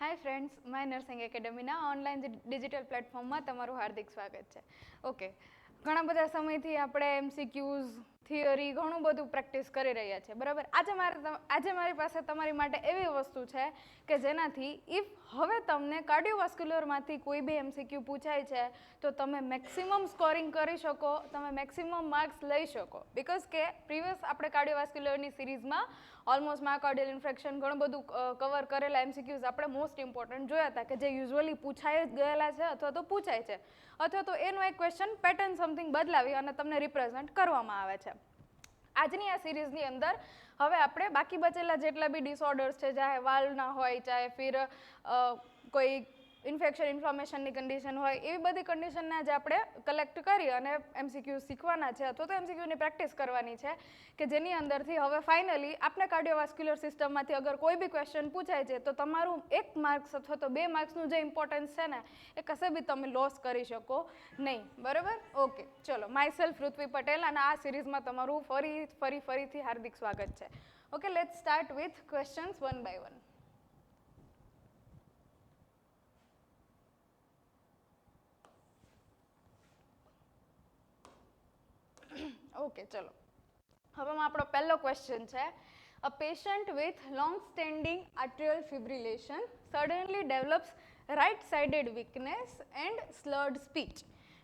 Hi friends, my nursing એકેડમીના online digital પ્લેટફોર્મમાં તમારું હાર્દિક સ્વાગત છે. ઓકે, ઘણા બધા સમયથી આપણે MCQs, થિયરી ઘણું બધું પ્રેક્ટિસ કરી રહ્યા છે, બરાબર. આજે મારી પાસે તમારી માટે એવી વસ્તુ છે કે જેનાથી ઇફ હવે તમને કાર્ડિયોવાસ્ક્યુલરમાંથી કોઈ બી MCQ પૂછાય છે તો તમે મેક્સિમમ સ્કોરિંગ કરી શકો, તમે મેક્સિમમ માર્ક્સ લઈ શકો. બિકોઝ કે પ્રીવિયસ આપણે કાર્ડિયોવાસ્ક્યુલરની સિરીઝમાં ઓલમોસ્ટ માયોકાર્ડિયલ ઇન્ફેક્શન ઘણું બધું કવર કરેલા MCQs આપણે મોસ્ટ ઇમ્પોર્ટન્ટ જોયા હતા કે જે યુઝ્યુઅલી પૂછાઈ જ ગયેલા છે અથવા તો પૂછાય છે, અથવા તો એનો એક ક્વેશ્ચન પેટર્ન સમથિંગ બદલાવી અને તમને રિપ્રેઝન્ટ કરવામાં આવે છે. આજની આ સિરીઝની અંદર હવે આપણે બાકી બચેલા જેટલા બી ડિસઓર્ડર્સ છે, ચાહે વાલ્વના હોય, ચાહે ફિર કોઈ ઇન્ફેક્શન ઇન્ફ્લામેશનની કન્ડિશન હોય, એવી બધી કન્ડિશનને આજે આપણે કલેક્ટ કરી અને MCQ શીખવાના છે અથવા તો MCQની પ્રેક્ટિસ કરવાની છે કે જેની અંદરથી હવે ફાઇનલી આપણે કાર્ડિયોવાસ્ક્યુલર સિસ્ટમમાંથી અગર કોઈ બી ક્વેશ્ચન પૂછાય છે તો તમારું 1 માર્ક્સ અથવા તો 2 માર્ક્સનું જે ઇમ્પોર્ટન્સ છે ને એ કશે બી તમે લોસ કરી શકો નહીં, બરાબર. ઓકે, ચલો. માય સેલ્ફ ઋત્વી પટેલ અને આ સિરીઝમાં તમારું ફરીથી હાર્દિક સ્વાગત છે. Okay, let's start with questions one by one. Okay, ચલો. હવે આપણો પહેલો ક્વેશ્ચન છે. A patient with long-standing atrial fibrillation suddenly develops right-sided weakness and slurred speech.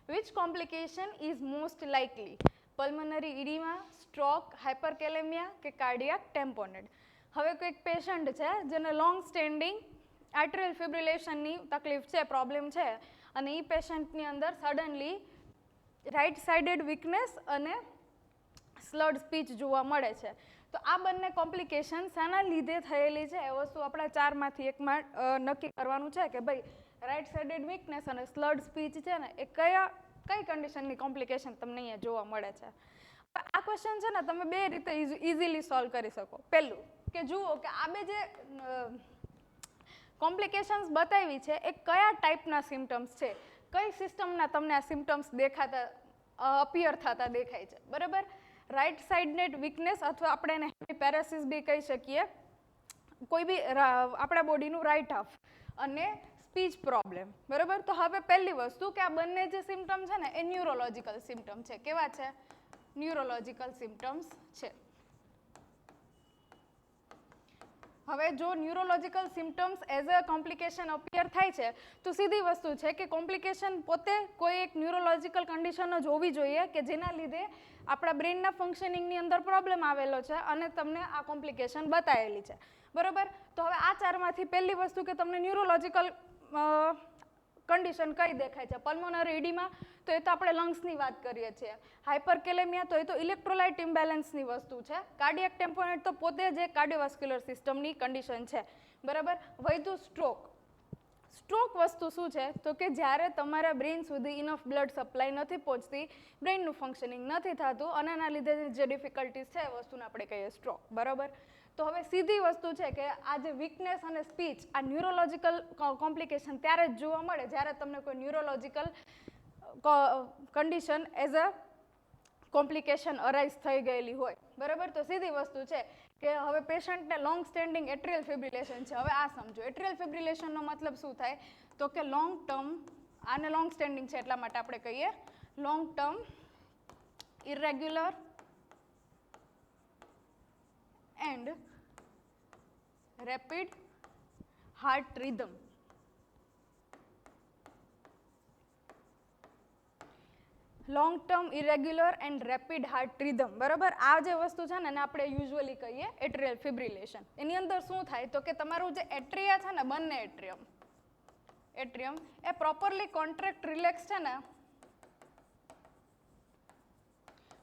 Which complication is most likely? Pulmonary edema, stroke, hyperkalemia કે cardiac tamponade? હવે કોઈક patient છે જેને લોંગ સ્ટેન્ડિંગ આટ્રિયલ ફિબ્રિલેશનની તકલીફ છે, પ્રોબ્લેમ છે, અને એ પેશન્ટની અંદર સડનલી રાઇટ સાઇડેડ વીકનેસ અને સ્લર્ડ સ્પીચ જોવા મળે છે. તો આ બંને કોમ્પ્લિકેશન શાના લીધે થયેલી છે એ વસ્તુ આપણા 4માંથી એકમાં નક્કી કરવાનું છે કે ભાઈ રાઇટ સાઇડેડ વીકનેસ અને સ્લર્ડ સ્પીચ છે ને એ કઈ કન્ડિશનની કોમ્પ્લિકેશન તમને અહીંયા જોવા મળે છે. આ ક્વેશ્ચન છે ને તમે બે રીતે ઇઝીલી સોલ્વ કરી શકો. પહેલું કે જુઓ કે આ બે જે કોમ્પ્લિકેશન્સ બતાવી છે એ કયા ટાઈપના સિમ્ટમ્સ છે, કઈ સિસ્ટમના તમને આ સિમ્ટમ્સ દેખાતા અપિયર થતા દેખાય છે, બરાબર. રાઇટ સાઇડેડ વીકનેસ અથવા આપણે એને હેમીપેરેસિસ બી કહી શકીએ, કોઈ બી આપણા બોડીનું રાઇટ હાફ, અને સ્પીચ પ્રોબ્લેમ, બરાબર. તો હવે પહેલી વસ્તુ કે આ બંને જે સિમ્ટમ છે ને એ ન્યુરોલોજિકલ સિમ્ટમ છે. કેવા છે? ન્યુરોલોજિકલ સિમ્ટમ્સ છે. હવે જો neurological symptoms as a complication appear થાય છે તો સીધી વસ્તુ છે કે કોમ્પ્લિકેશન પોતે કોઈ એક ન્યુરોલોજિકલ કન્ડિશન જ હોવી જોઈએ કે જેના લીધે આપણા બ્રેઇનના ફંક્શનિંગની અંદર પ્રોબ્લેમ આવેલો છે અને તમને આ કોમ્પ્લિકેશન બતાવેલી છે, બરાબર. તો હવે આ 4માંથી પહેલી વસ્તુ કે તમને ન્યુરોલોજિકલ કન્ડિશન કઈ દેખાય છે? પલ્મોનરી ઇડીમા, તો એ તો આપણે લંગ્સની વાત કરીએ છીએ. હાઇપરકેલેમિયા, તો એ તો ઇલેક્ટ્રોલાઇટ ઇમ્બેલેન્સની વસ્તુ છે. કાર્ડિયાક ટેમ્પોનેટ તો પોતે જ એક કાર્ડિયોવાસ્ક્યુલર સિસ્ટમની કન્ડિશન છે, બરાબર. વધ્યું સ્ટ્રોક. સ્ટ્રોક વસ્તુ શું છે તો કે જ્યારે તમારા બ્રેઇન સુધી ઇનફ બ્લડ સપ્લાય નથી પહોંચતી, બ્રેઇનનું ફંક્શનિંગ નથી થતું અને એના લીધે જે ડિફિકલ્ટીઝ છે એ વસ્તુને આપણે કહીએ સ્ટ્રોક, બરાબર. તો હવે સીધી વસ્તુ છે કે આ જે વીકનેસ અને સ્પીચ, આ ન્યુરોલોજિકલ કોમ્પ્લિકેશન ત્યારે જ જોવા મળે જ્યારે તમને કોઈ neurological condition as a complication arise થઈ ગયેલી હોય, બરાબર. તો સીધી વસ્તુ છે કે હવે પેશન્ટને લોંગ સ્ટેન્ડિંગ એટ્રિયલ ફિબ્રિલેશન છે. હવે આ સમજો, એટ્રિયલ ફિબ્રિલેશનનો મતલબ શું થાય તો કે લોંગ ટર્મ, આને લોંગ સ્ટેન્ડિંગ છે એટલા માટે આપણે કહીએ long term irregular and rapid heart rhythm. Long term irregular and rapid heart rhythm, બરાબર. આ જે વસ્તુ છે ને એને આપણે યુઝ્યુઅલી કહીએ એટ્રિયલ ફિબ્રિલેશન. એની અંદર શું થાય તો કે તમારું જે એટ્રિયા છે ને, બંને એટ્રિયમ એ પ્રોપરલી કોન્ટ્રેક્ટ રિલેક્સ છે ને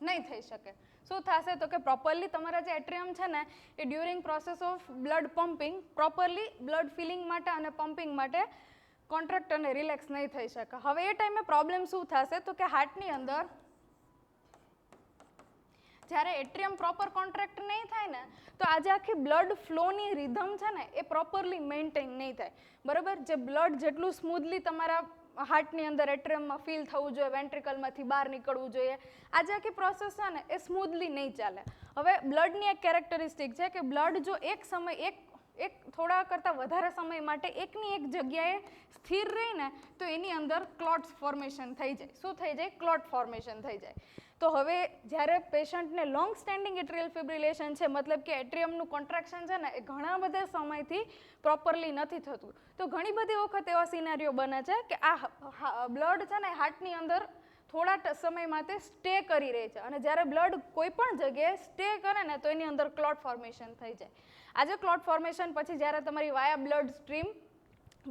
નહીં થઈ શકે. શું થશે તો કે પ્રોપરલી તમારા જે એટ્રિયમ છે ને એ during process of blood pumping properly blood filling માટે અને પમ્પિંગ માટે કોન્ટ્રાક્ટ અને રિલેક્સ નહીં થઈ શકે. હવે એ ટાઈમે પ્રોબ્લેમ શું થશે તો કે હાર્ટની અંદર જ્યારે એટ્રિયમ પ્રોપર કોન્ટ્રાક્ટ નહીં થાય ને તો આજે આખી બ્લડ ફ્લોની રિધમ છે ને એ પ્રોપરલી મેન્ટેન નહીં થાય, બરાબર. જે બ્લડ જેટલું સ્મૂધલી તમારા હાર્ટની અંદર એટ્રિયમમાં ફીલ થવું જોઈએ, વેન્ટ્રિકલમાંથી બહાર નીકળવું જોઈએ, આજે આખી પ્રોસેસ છે ને એ સ્મૂધલી નહીં ચાલે. હવે બ્લડની એક કેરેક્ટરિસ્ટિક છે કે બ્લડ જો એક સમય એક થોડા કરતાં વધારે સમય માટે એકની એક જગ્યાએ સ્થિર રહીને તો એની અંદર ક્લોટ્સ ફોર્મેશન થઈ જાય. શું થઈ જાય? ક્લોટ ફોર્મેશન થઈ જાય. તો હવે જ્યારે પેશન્ટને લોંગ સ્ટેન્ડિંગ એટ્રિયલ ફિબ્રિલેશન છે, મતલબ કે એટ્રિયમનું કોન્ટ્રાક્શન છે ને એ ઘણા બધા સમયથી પ્રોપરલી નથી થતું, તો ઘણી બધી વખત એવા સિનારીઓ બને છે કે આ બ્લડ છે ને હાર્ટની અંદર થોડા સમય માટે સ્ટે કરી રહે છે, અને જ્યારે બ્લડ કોઈ પણ જગ્યાએ સ્ટે કરે ને તો એની અંદર ક્લોટ ફોર્મેશન થઈ જાય. આજે ક્લોટ ફોર્મેશન પછી જ્યારે તમારી વાયા બ્લડ સ્ટ્રીમ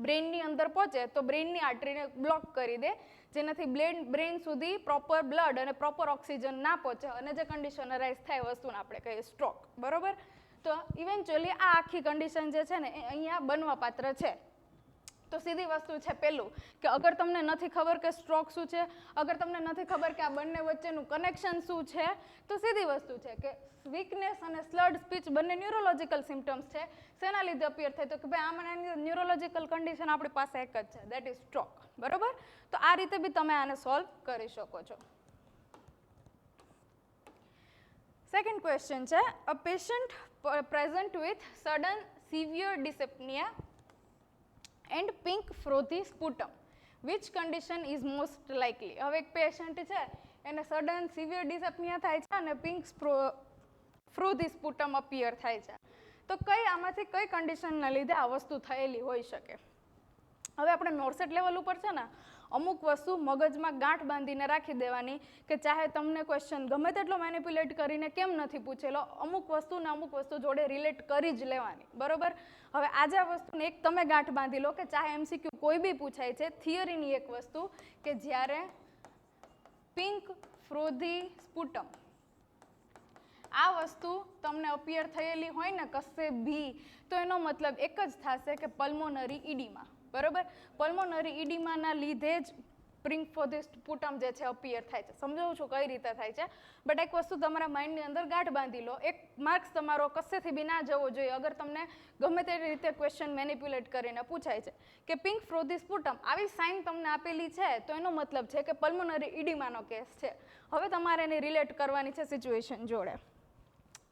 બ્રેઇનની અંદર પહોંચે તો બ્રેઇનની આર્ટરીને બ્લોક કરી દે, જેનાથી બ્રેઇન સુધી પ્રોપર બ્લડ અને પ્રોપર ઓક્સિજન ના પહોંચે અને જે કન્ડિશન અરાઇઝ થાય વસ્તુને આપણે કહીએ સ્ટ્રોક. બરોબર? તો ઇવેન્ચ્યુઅલી આ આખી કન્ડિશન જે છે ને એ અહીંયા બનવા પાત્ર છે. તો સીધી વસ્તુ છે પહેલું કે અગર તમને નથી ખબર કે સ્ટ્રોક શું છે, અગર તમને નથી ખબર કે આ બંને વચ્ચેનું કનેક્શન શું છે, તો સીધી વસ્તુ છે કે વીકનેસ અને સ્લર્ડ સ્પીચ બંને ન્યુરોલોજિકલ સિમ્ટમ્સ છે. શેના લીધે અપિયર થાય? તો કે ભાઈ આમાંની ન્યુરોલોજિકલ કન્ડિશન આપણી પાસે એક જ છે, દેટ ઇઝ સ્ટ્રોક. બરોબર? તો આ રીતે બી તમે આને સોલ્વ કરી શકો છો. સેકન્ડ ક્વેશ્ચન છે, a patient present with sudden severe dyspnoea and pink frothy sputum, which condition is most likely? હવે એક પેશન્ટ છે એને સડન સિવિયર ડિસેપ્નિયા થાય છે અને પિંક ફ્રોથી સ્પુટમ અપિયર થાય છે, તો કઈ આમાંથી કઈ કન્ડિશનના લીધે આ વસ્તુ થયેલી હોઈ શકે? હવે આપણે નોર્સેટ લેવલ ઉપર છે ને અમુક વસ્તુ મગજમાં ગાંઠ બાંધીને રાખી દેવાની કે ચાહે તમને ક્વેશ્ચન ગમે તેટલો મેનિપ્યુલેટ કરીને કેમ નથી પૂછેલો, અમુક વસ્તુ જોડે રિલેટ કરી જ લેવાની. બરોબર? હવે આજે આ વસ્તુને એક તમે ગાંઠ બાંધી લો કે ચાહે MCQ કોઈ બી પૂછાય છે, થિયરીની એક વસ્તુ કે જ્યારે પિંક ફ્રોધી સ્પુટમ આ વસ્તુ તમને અપિયર થયેલી હોય ને કશે ભી, તો એનો મતલબ એક જ થશે કે પલ્મોનરી ઇડીમા. બરોબર? પલ્મોનરી ઇડીમાના લીધે જ પિંક ફ્રોધી સ્પુટમ જે છે અપિયર થાય છે. સમજાવું છું કઈ રીતે થાય છે, બટ એક વસ્તુ તમારા માઇન્ડની અંદર ગાંઠ બાંધી લો, એક માર્ક્સ તમારો કશેથી બી ના જવો જોઈએ અગર તમને ગમે તે રીતે ક્વેશ્ચન મેનિપ્યુલેટ કરીને પૂછાય છે કે પિંક ફ્રોધી સ્પુટમ, આવી સાઇન તમને આપેલી છે તો એનો મતલબ છે કે પલ્મોનરી ઇડીમાનો કેસ છે. હવે તમારે એને રિલેટ કરવાની છે સિચ્યુએશન જોડે.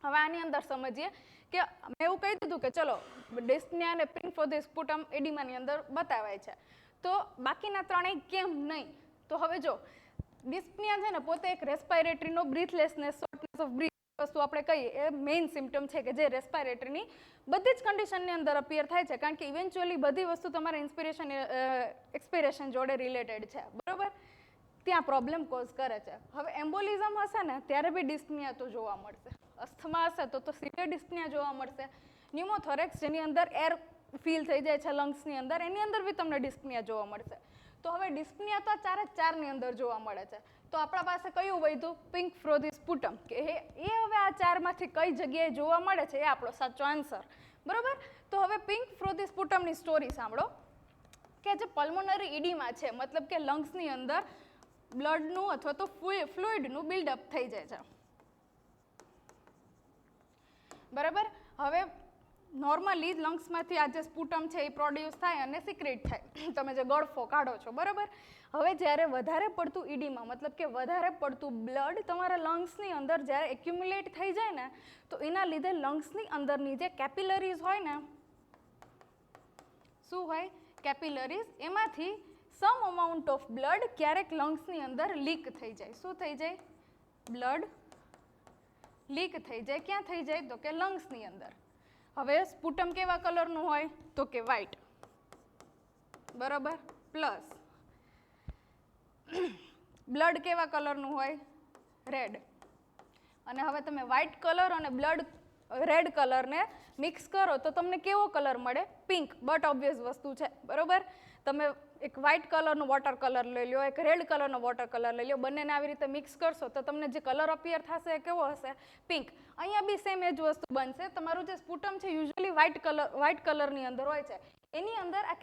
હવે આની અંદર સમજીએ કે મેં એવું કહી દીધું કે ચલો ડિસ્પનિયા અને પિંક ફ્રોધી સ્પુટમ એડીમાની અંદર બતાવાય છે, તો બાકીના ત્રણેય કેમ નહીં? તો હવે જો ડિસ્પનિયા છે ને પોતે એક રેસ્પાયરેટરીનો બ્રીથલેસનેસ, શોર્ટનેસ ઓફ બ્રીથ વસ્તુ આપણે કહીએ એ મેઇન સિમ્ટમ છે કે જે રેસ્પાયરેટરીની બધી જ કન્ડિશનની અંદર અપિયર થાય છે, કારણ કે ઇવેન્ચ્યુઅલી બધી વસ્તુ તમારા ઇન્સ્પિરેશન એક્સપિરેશન જોડે રિલેટેડ છે. બરોબર? ત્યાં પ્રોબ્લેમ કોઝ કરે છે. હવે એમ્બોલિઝમ હશે ને ત્યારે બી ડિસ્પનિયા તો જોવા મળશે, અસ્થમા હશે તો સિવિયર ડિસ્પનિયા જોવા મળશે, ન્યુમોથોરેક્સ જેની અંદર એર ફીલ થઈ જાય છે લંગ્સની અંદર, એની અંદર બી તમને ડિસ્પનિયા જોવા મળશે. તો હવે ડિસ્પનિયા તો ચારે ચારની અંદર જોવા મળે છે, તો આપણા પાસે કયું વધ્યું? પિંક ફ્રોધી સ્પુટમ, કે એ હવે આ ચારમાંથી કઈ જગ્યાએ જોવા મળે છે એ આપણો સાચો આન્સર. બરોબર? તો હવે પિંક ફ્રોધી સ્પુટમની સ્ટોરી સાંભળો કે જે પલ્મોનરી ઇડીમા છે, મતલબ કે લંગ્સની અંદર બ્લડનું અથવા તો ફ્લુઇડનું બિલ્ડઅપ થઈ જાય છે. બરાબર? હવે નોર્મલી લંગ્સમાંથી આ જે સ્પુટમ છે એ પ્રોડ્યુસ થાય અને સિક્રેટ થાય, તમે જે ગળફો કાઢો છો. બરાબર? હવે જ્યારે વધારે પડતું ઇડીમા, મતલબ કે વધારે પડતું બ્લડ તમારા લંગ્સની અંદર જ્યારે એક્યુમ્યુલેટ થઈ જાય ને તો એના લીધે લંગ્સની અંદરની જે કેપિલરીઝ હોય ને, શું હોય? કેપિલરીઝ, એમાંથી સમ અમાઉન્ટ ઓફ બ્લડ ક્યારેક લંગ્સની અંદર લીક થઈ જાય. શું થઈ જાય? બ્લડ લીક થઈ જાય. ક્યાં થઈ જાય? તો કે લંગ્સની અંદર. હવે સ્પુટમ કેવા કલરનું હોય? તો કે વ્હાઇટ. બરાબર? પ્લસ બ્લડ કેવા કલરનું હોય? રેડ. અને હવે તમે વ્હાઇટ કલર અને બ્લડ રેડ કલરને મિક્સ કરો તો તમને કેવો કલર મળે? પિંક. બટ ઓબ્વિયસ વસ્તુ છે. બરોબર? તમે એક વ્હાઇટ કલરનો વોટર કલર લઈ લો, એક રેડ કલરનો વોટર કલર લઈ લો, બંનેને આવી રીતે મિક્સ કરશો તો તમને જે કલર અપિયર થશે એ કેવો હશે? પિંક. અહીંયા બી સેમ એ જ વસ્તુ બનશે. તમારું જે સ્પુટમ છે યુઝ્યુઅલી વ્હાઇટ કલરની અંદર હોય છે, એની અંદર આ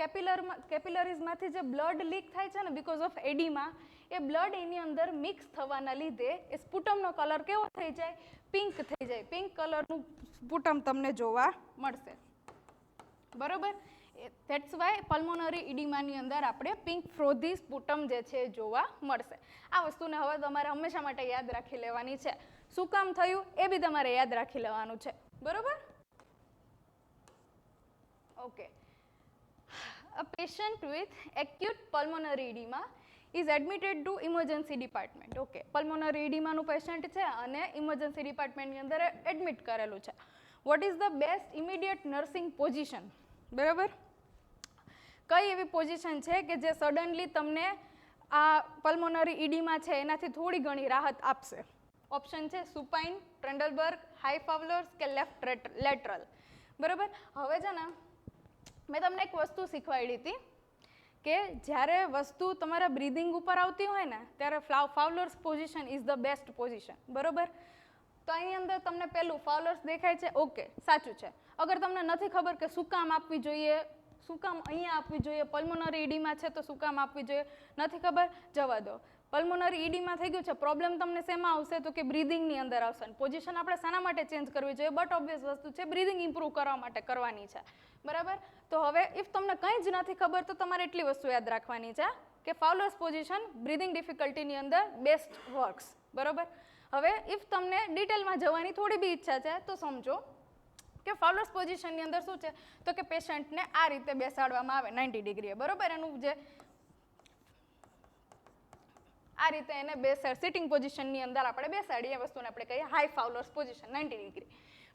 કેપિલરીઝમાંથી જે બ્લડ લીક થાય છે ને બીકોઝ ઓફ એડીમા, એ બ્લડ એની અંદર મિક્સ થવાના લીધે એ સ્પુટમનો કલર કેવો થઈ જાય? પિંક થઈ જાય. પિંક કલરનું સ્પુટમ તમને જોવા મળશે. બરોબર? ધેટ્સ વાય પલ્મોનરી ઇડીમાની અંદર આપણે પિંક ફ્રોધી સ્પુટમ જે છે જોવા મળશે. આ વસ્તુને હવે તમારે હંમેશા માટે યાદ રાખી લેવાની છે. શું કામ થયું એ બી તમારે યાદ રાખી લેવાનું છે. બરોબર? Okay. A patient with acute pulmonary edema is admitted to emergency department. Okay. Pulmonary edema નું પેશન્ટ છે અને emergency department ની અંદર એડમિટ કરેલું છે. What is the best immediate nursing position? બરાબર? કઈ એવી પોઝિશન છે કે જે સડનલી તમને આ પલ્મોનરી ઇડીમા છે એનાથી થોડી ઘણી રાહત આપશે? ઓપ્શન છે સુપાઇન, ટ્રેન્ડલબર્ગ, હાઈ ફાવલર્સ કે લેફ્ટ લેટરલ. બરાબર? હવે છે ને મેં તમને એક વસ્તુ શીખવાડી હતી કે જ્યારે વસ્તુ તમારા બ્રીધિંગ ઉપર આવતી હોય ને ત્યારે Fowler's position is the best position. બરાબર? તો અહીં અંદર તમને પહેલું ફાવલર્સ દેખાય છે, ઓકે, સાચું છે. અગર તમને નથી ખબર કે શું કામ આપવી જોઈએ, શું કામ અહીંયા આપવી જોઈએ, પલ્મોનરી ઇડીમાં છે તો શું કામ આપવી જોઈએ, નથી ખબર, જવા દો. પલ્મોનરી ઇડીમાં થઈ ગયું છે, પ્રોબ્લેમ તમને શેમાં આવશે તો કે બ્રીધિંગની અંદર આવશે. પોઝિશન આપણે શાના માટે ચેન્જ કરવી જોઈએ? બટ ઓબ્વિયસ વસ્તુ છે, બ્રીધિંગ ઇમ્પ્રૂવ કરવા માટે કરવાની છે. બરાબર? તો હવે ઇફ તમને કંઈ જ નથી ખબર તો તમારે એટલી વસ્તુ યાદ રાખવાની છે કે ફાવલર્સ પોઝિશન બ્રીધિંગ ડિફિકલ્ટીની અંદર બેસ્ટ વર્ક્સ. બરાબર? હવે ઇફ તમને ડિટેલમાં જવાની થોડી બી ઈચ્છા છે તો સમજો કે ફાવલર્સ પોઝિશનની અંદર શું છે તો કે પેશન્ટને આ રીતે બેસાડવામાં આવે 90 ડિગ્રીએ. બરાબર? એનું જે આ રીતે એને બેસાડ સિટિંગ પોઝિશનની અંદર આપણે બેસાડીએ, એ વસ્તુને આપણે કહીએ હાઈ ફાવલર્સ પોઝિશન 90 ડિગ્રી.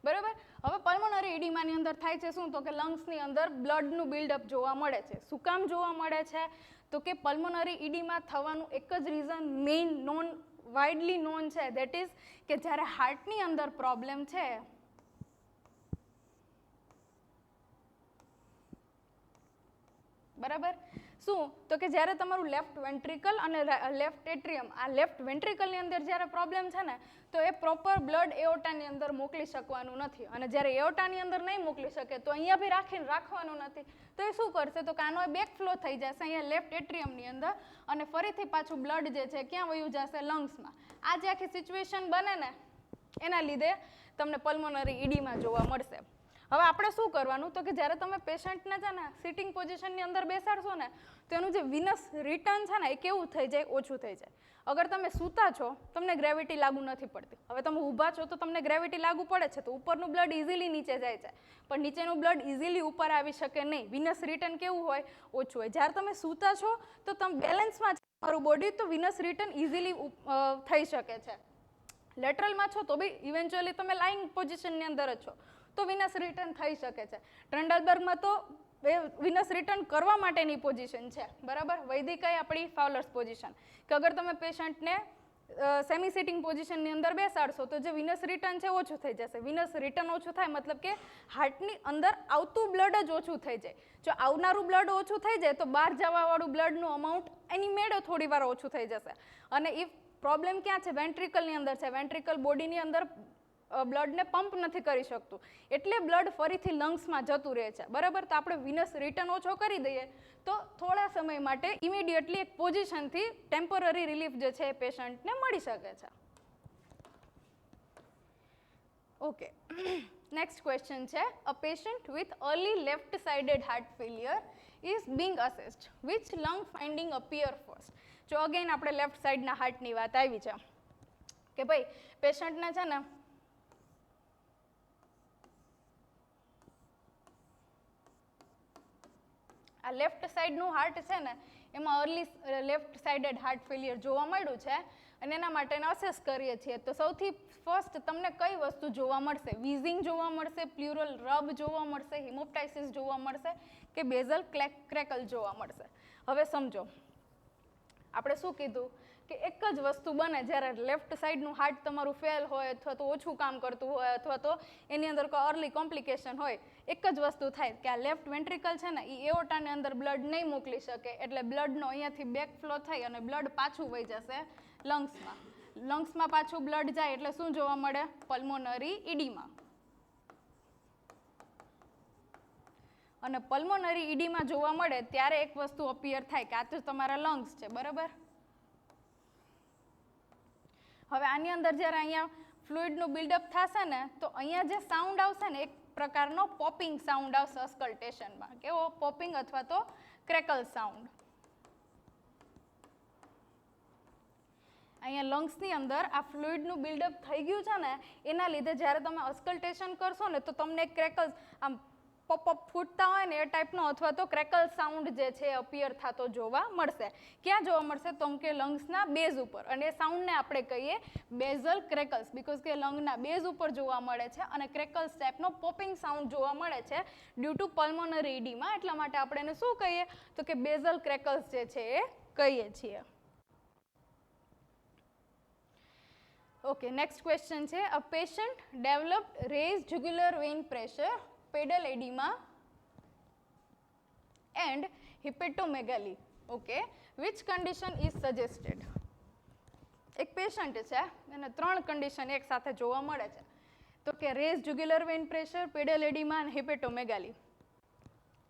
બરાબર? હવે પલ્મોનરી ઇડીમાની અંદર થાય છે શું તો કે લંગ્સની અંદર બ્લડનું બિલ્ડઅપ જોવા મળે છે. શું કામ જોવા મળે છે તો કે પલ્મોનરી ઇડીમા થવાનું એક જ રીઝન મેઇન વાઇડલી નોન છે, દેટ ઇઝ કે જ્યારે હાર્ટની અંદર પ્રોબ્લેમ છે બરાબર, શું તો કે જ્યારે તમારું લેફ્ટ વેન્ટ્રિકલ અને લેફ્ટ એટ્રિયમ, આ લેફ્ટ વેન્ટ્રિકલની અંદર જ્યારે પ્રોબ્લેમ છે ને તો એ પ્રોપર બ્લડ એઓટાની અંદર મોકલી શકવાનું નથી. અને જ્યારે એઓટાની અંદર નહીં મોકલી શકે તો અહીંયા બી રાખવાનું નથી. તો એ શું કરશે તો કે આનો બેક ફ્લો થઈ જશે અહીંયા લેફ્ટ એટ્રિયમની અંદર અને ફરીથી પાછું બ્લડ જે છે ક્યાં વયું જશે? લંગ્સમાં. આ જે આખી સિચ્યુએશન બને ને એના લીધે તમને પલ્મોનરી ઇડીમા જોવા મળશે. હવે આપણે શું કરવાનું તો કે જ્યારે તમે પેશન્ટને છે ને સિટિંગ પોઝિશનની અંદર બેસાડશો ને તો એનું જે વિનસ રિટર્ન છે ને એ કેવું થઈ જાય? ઓછું થઈ જાય. અગર તમે સૂતા છો તમને ગ્રેવિટી લાગુ નથી પડતી. હવે તમે ઊભા છો તો તમને ગ્રેવિટી લાગુ પડે છે તો ઉપરનું બ્લડ ઇઝીલી નીચે જાય છે, પણ નીચેનું બ્લડ ઇઝીલી ઉપર આવી શકે નહીં. વિનસ રિટર્ન કેવું હોય? ઓછું હોય. જ્યારે તમે સૂતા છો તો તમે બેલેન્સમાં છે તમારું બોડી તો વિનસ રિટર્ન ઇઝીલી થઈ શકે છે. લેટરલમાં છો તો બી ઇવેન્ચ્યુઅલી તમે લાઇંગ પોઝિશનની અંદર જ છો તો વિનસ રિટર્ન થઈ શકે છે. ટ્રેન્ડલબર્ગમાં તો એ વિનસ રિટર્ન કરવા માટેની પોઝિશન છે. બરાબર? વૈદિક આપણી ફાવલર્સ પોઝિશન કે અગર તમે પેશન્ટને સેમી સિટિંગ પોઝિશનની અંદર બેસાડશો તો જે વિનસ રિટર્ન છે ઓછું થઈ જશે. વિનસ રિટર્ન ઓછું થાય મતલબ કે હાર્ટની અંદર આવતું બ્લડ જ ઓછું થઈ જાય. જો આવનારું બ્લડ ઓછું થઈ જાય તો બહાર જવાવાળું બ્લડનું અમાઉન્ટ એની મેળે થોડી વાર ઓછું થઈ જશે. અને ઇફ પ્રોબ્લેમ ક્યાં છે? વેન્ટ્રિકલની અંદર છે. વેન્ટ્રિકલ બોડીની અંદર બ્લડને પંપ નથી કરી શકતું એટલે બ્લડ ફરીથી લંગ્સમાં જતું રહે છે. બરાબર? તો આપણે વિનસ રિટર્ન ઓછો કરી દઈએ તો થોડા સમય માટે ઇમિડિયેટલી એક પોઝિશનથી ટેમ્પરરી રિલીફ જે છે એ પેશન્ટને મળી શકે છે. ઓકે, નેક્સ્ટ ક્વેશ્ચન છે a patient with early left sided heart failure is being assessed which lung finding appear first. જો અગેન આપણે લેફ્ટ સાઇડના હાર્ટની વાત આવી છે કે ભાઈ પેશન્ટને છે ને આ લેફ્ટ સાઈડનું હાર્ટ છે ને એમાં early left sided heart failure જોવા મળ્યું છે અને એના માટે અસેસ કરીએ છીએ તો સૌથી ફર્સ્ટ તમને કઈ વસ્તુ જોવા મળશે? વીઝિંગ જોવા મળશે, પ્લ્યુરલ રબ જોવા મળશે, હિમોપ્ટાઇસિસ જોવા મળશે કે બેઝલ ક્રેકલ જોવા મળશે? હવે સમજો આપણે શું કીધું કે એક જ વસ્તુ બને જ્યારે લેફ્ટ સાઈડનું હાર્ટ તમારું ફેલ હોય અથવા તો ઓછું કામ કરતું હોય અથવા તો એની અંદર કોઈ અર્લી કોમ્પ્લિકેશન હોય, એક જ વસ્તુ થાય કે આ લેફ્ટ વેન્ટ્રિકલ છે ને એ એઓટાની અંદર બ્લડ નહીં મોકલી શકે એટલે બ્લડનો અહીંયાથી બેક ફ્લો થઈ અને બ્લડ પાછું વહી જશે લંગ્સમાં. લંગ્સમાં પાછું બ્લડ જાય એટલે શું જોવા મળે? પલ્મોનરી ઇડીમા. અને પલ્મોનરી ઇડીમા જોવા મળે ત્યારે એક વસ્તુ અપિયર થાય કે આ તો તમારા લંગ્સ છે. બરાબર? હવે આની અંદર જ્યારે અહીંયા ફ્લુઇડનું બિલ્ડઅપ થશે ને તો અહીંયા જે સાઉન્ડ આવશે ને એક પ્રકારનો પોપિંગ સાઉન્ડ આવશે અસ્કલ્ટેશનમાં. કેવો? પોપિંગ અથવા તો ક્રેકલ સાઉન્ડ. અહીંયા લંગ્સની અંદર આ ફ્લુઇડનું બિલ્ડઅપ થઈ ગયું છે ને એના લીધે જ્યારે તમે અસ્કલ્ટેશન કરશો ને તો તમને ક્રેકલ્સ આમ પોપઅપ ફૂટતા હોય ને એ ટાઈપનો અથવા તો ક્રેકલ સાઉન્ડ જે છે એ અપિયર થતો જોવા મળશે. ક્યાં જોવા મળશે? તો કે લંગ્સના બેઝ ઉપર, અને એ સાઉન્ડને આપણે કહીએ બેઝલ ક્રેકલ્સ, બીકોઝ કે લંગના બેઝ ઉપર જોવા મળે છે અને ક્રેકલ્સ ટાઈપનો પોપિંગ સાઉન્ડ જોવા મળે છે ડ્યુ ટુ પલ્મોનરી ઇડીમા. એટલા માટે આપણે એને શું કહીએ? તો કે બેઝલ ક્રેકલ્સ જે છે એ કહીએ છીએ. ઓકે, નેક્સ્ટ ક્વેશ્ચન છે, a patient developed raised jugular vein pressure, pedal oedema and hepatomegaly. Okay, which condition is suggested? એક પેશન્ટ છે, એને 3 કન્ડિશન એક સાથે જોવા મળે છે, તો કે rays jugular vein pressure, pedal એડિમા અને હેપેટોમેગાલી.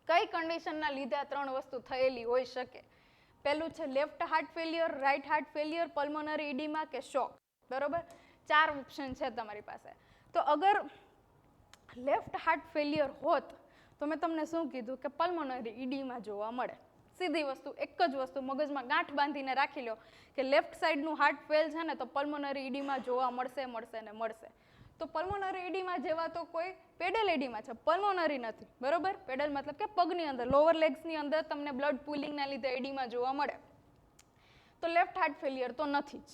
કઈ કન્ડિશનના લીધે આ 3 વસ્તુ થયેલી હોઈ શકે? પહેલું છે left heart failure, right heart failure, pulmonary oedema કે શોક. બરોબર, 4 ઓપ્શન છે તમારી પાસે. તો અગર લેફ્ટ હાર્ટ ફેલિયર હોત તો મેં તમને શું કીધું કે પલ્મોનરી ઇડીમા જોવા મળે. સીધી વસ્તુ, એક જ વસ્તુ મગજમાં ગાંઠ બાંધીને રાખી લો કે લેફ્ટ સાઈડનું હાર્ટ ફેલ છે ને તો પલ્મોનરી ઇડીમા જોવા મળશે મળશે ને મળશે. તો પલ્મોનરી ઇડીમા જેવા તો કોઈ પેડલ એડિમા છે, પલ્મોનરી નથી. બરોબર, પેડલ મતલબ કે પગની અંદર, લોઅર લેગ્સની અંદર તમને બ્લડ પુલિંગના લીધે એડિમા જોવા મળે. તો લેફ્ટ હાર્ટ ફેલિયર તો નથી જ.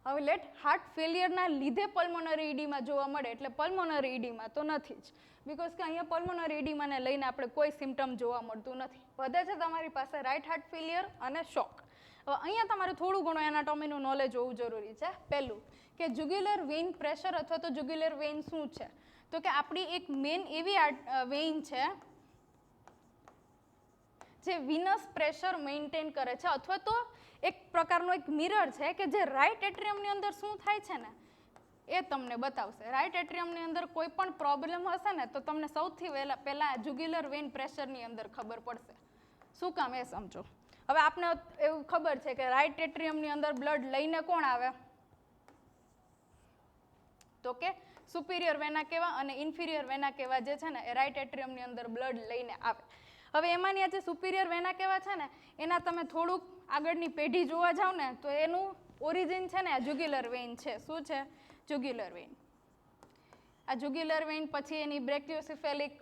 હવે લેફ્ટ હાર્ટ ફેલિયરના લીધે પલ્મોનરી ઇડીમા જોવા મળે એટલે પલ્મોનરી ઇડીમા તો નથી જ, બીકોઝ કે અહીંયા પલ્મોનરી ઇડીમાને લઈને આપણે કોઈ સિમ્ટમ જોવા મળતું નથી. વધે છે તમારી પાસે રાઇટ હાર્ટ ફેલિયર અને શોક. હવે અહીંયા તમારે થોડું ઘણું એનાટોમીનું નોલેજ હોવું જરૂરી છે. પહેલું કે જુગ્યુલર વેઇન પ્રેશર અથવા તો જુગ્યુલર વેઇન શું છે? તો કે આપણી એક મેઇન એવી વેઇન છે જે વિનસ પ્રેશર મેન્ટેન કરે છે, અથવા તો એક પ્રકારનો એક મિરર છે કે જે રાઇટ એટ્રિયમની અંદર શું થાય છે ને એ તમને બતાવશે. રાઇટ એટ્રિયમની અંદર કોઈ પણ પ્રોબ્લેમ હશે ને તો તમને સૌથી પહેલાં જુગ્યુલર વેઇન પ્રેશરની અંદર ખબર પડશે. શું કામ એ સમજો. હવે આપને એવું ખબર છે કે રાઇટ એટ્રિયમની અંદર બ્લડ લઈને કોણ આવે? તો કે સુપિરિયર વેના કહેવા અને ઇન્ફિરિયર વેના કહેવા જે છે ને એ રાઇટ એટ્રિયમની અંદર બ્લડ લઈને આવે. હવે એમાંની આ જે સુપિરિયર વેના કહેવા છે ને એના તમે થોડુંક આગળની પેઢી જોવા જાવ ને તો એનું ઓરિજિન છે ને આ જુગ્યુલર વેઇન છે. શું છે? જુગ્યુલર વેઇન. આ જુગ્યુલર વેઇન પછી એની બ્રેકિયોસેફેલિક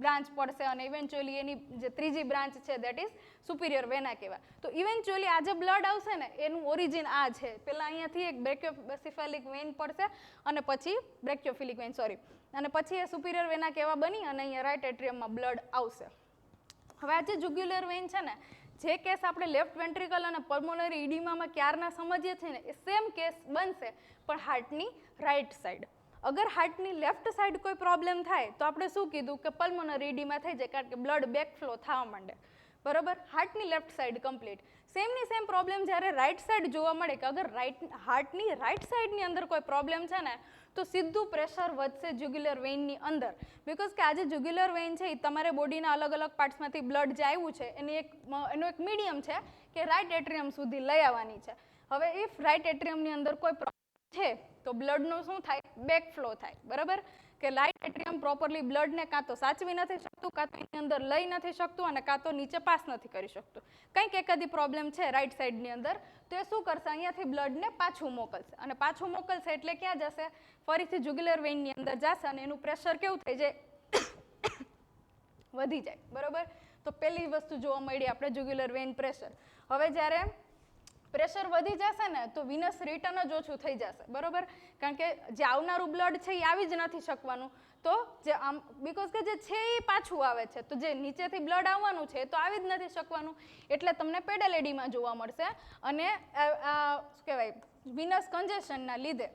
બ્રાન્ચ પડશે અને ઇવેન્ચ્યુઅલી એની જે ત્રીજી બ્રાન્ચ છે દેટ ઇઝ સુપિરિયર વેના કહેવાય. તો ઇવેન્ચ્યુઅલી આ જે બ્લડ આવશે ને એનું ઓરિજિન આ છે. પહેલાં અહીંયાથી એક બ્રેકિયોસેફેલિક વેઇન પડશે અને પછી બ્રેકિયોફિલિક વેઇન અને પછી એ સુપિરિયર વેના કહેવા બની અને અહીંયા રાઇટ એટ્રિયમમાં બ્લડ આવશે. હવે આ જે જુગ્યુલર વેઇન છે ને જે કેસ આપણે લેફ્ટ વેન્ટ્રિકલ અને પલ્મોનરી ઇડીમામાં ક્યારના સમજીએ છીએ ને એ સેમ કેસ બનશે પણ હાર્ટની રાઇટ સાઈડ. અગર હાર્ટની લેફ્ટ સાઈડ કોઈ પ્રોબ્લેમ થાય તો આપણે શું કીધું કે પલ્મોનરી ઇડીમા થઈ જાય કારણ કે બ્લડ બેકફ્લો થવા માંડે. બરોબર, હાર્ટની લેફ્ટ સાઈડ કમ્પ્લીટ. સેમની સેમ પ્રોબ્લેમ જ્યારે રાઇટ સાઈડ જોવા મળે કે અગર હાર્ટની રાઇટ સાઈડની અંદર કોઈ પ્રોબ્લેમ છે ને તો સીધું પ્રેશર વધશે જુગ્યુલર વેઇનની અંદર, બીકોઝ કે આ જે જુગ્યુલર વેઇન છે એ તમારે બોડીના અલગ અલગ પાર્ટ્સમાંથી બ્લડ જે આવ્યું છે એનું એક મીડિયમ છે કે રાઇટ એટ્રિયમ સુધી લઈ આવવાની છે. હવે ઇફ રાઇટ એટ્રિયમની અંદર કોઈ પ્રોબ્લેમ છે તો બ્લડનું શું થાય? બેકફ્લો થાય. બરાબર, કે રાઇટ એટ્રિયમ પ્રોપરલી બ્લડને કાં તો સાચવી નથી શકતું, કાં તો એની અંદર લઈ નથી શકતું અને કાં તો નીચે પાસ નથી કરી શકતું. કંઈક એકાદી પ્રોબ્લેમ છે રાઇટ સાઈડની અંદર તો એ શું કરશે? અહીંયાથી બ્લડને પાછું મોકલશે અને પાછું મોકલશે એટલે ક્યાં જશે? ફરીથી જુગ્યુલર વેઇનની અંદર જશે અને એનું પ્રેશર કેવું થઈ જાય? વધી જાય. બરોબર, તો પહેલી વસ્તુ જોવા મળી આપણે જુગ્યુલર વેઇન પ્રેશર. હવે જ્યારે પ્રેશર વધી જશે ને તો વિનસ રિટર્ન જ ઓછું થઈ જશે. બરોબર, કારણ કે જે આવનારું બ્લડ છે એ આવી જ નથી શકવાનું, તો જે આમ બીકોઝ કે જે છે એ પાછું આવે છે તો જે નીચેથી બ્લડ આવવાનું છે તો આવી જ નથી શકવાનું, એટલે તમને પેડલ એડીમાં જોવા મળશે અને શું કહેવાય વિનસ કન્જેશનના લીધે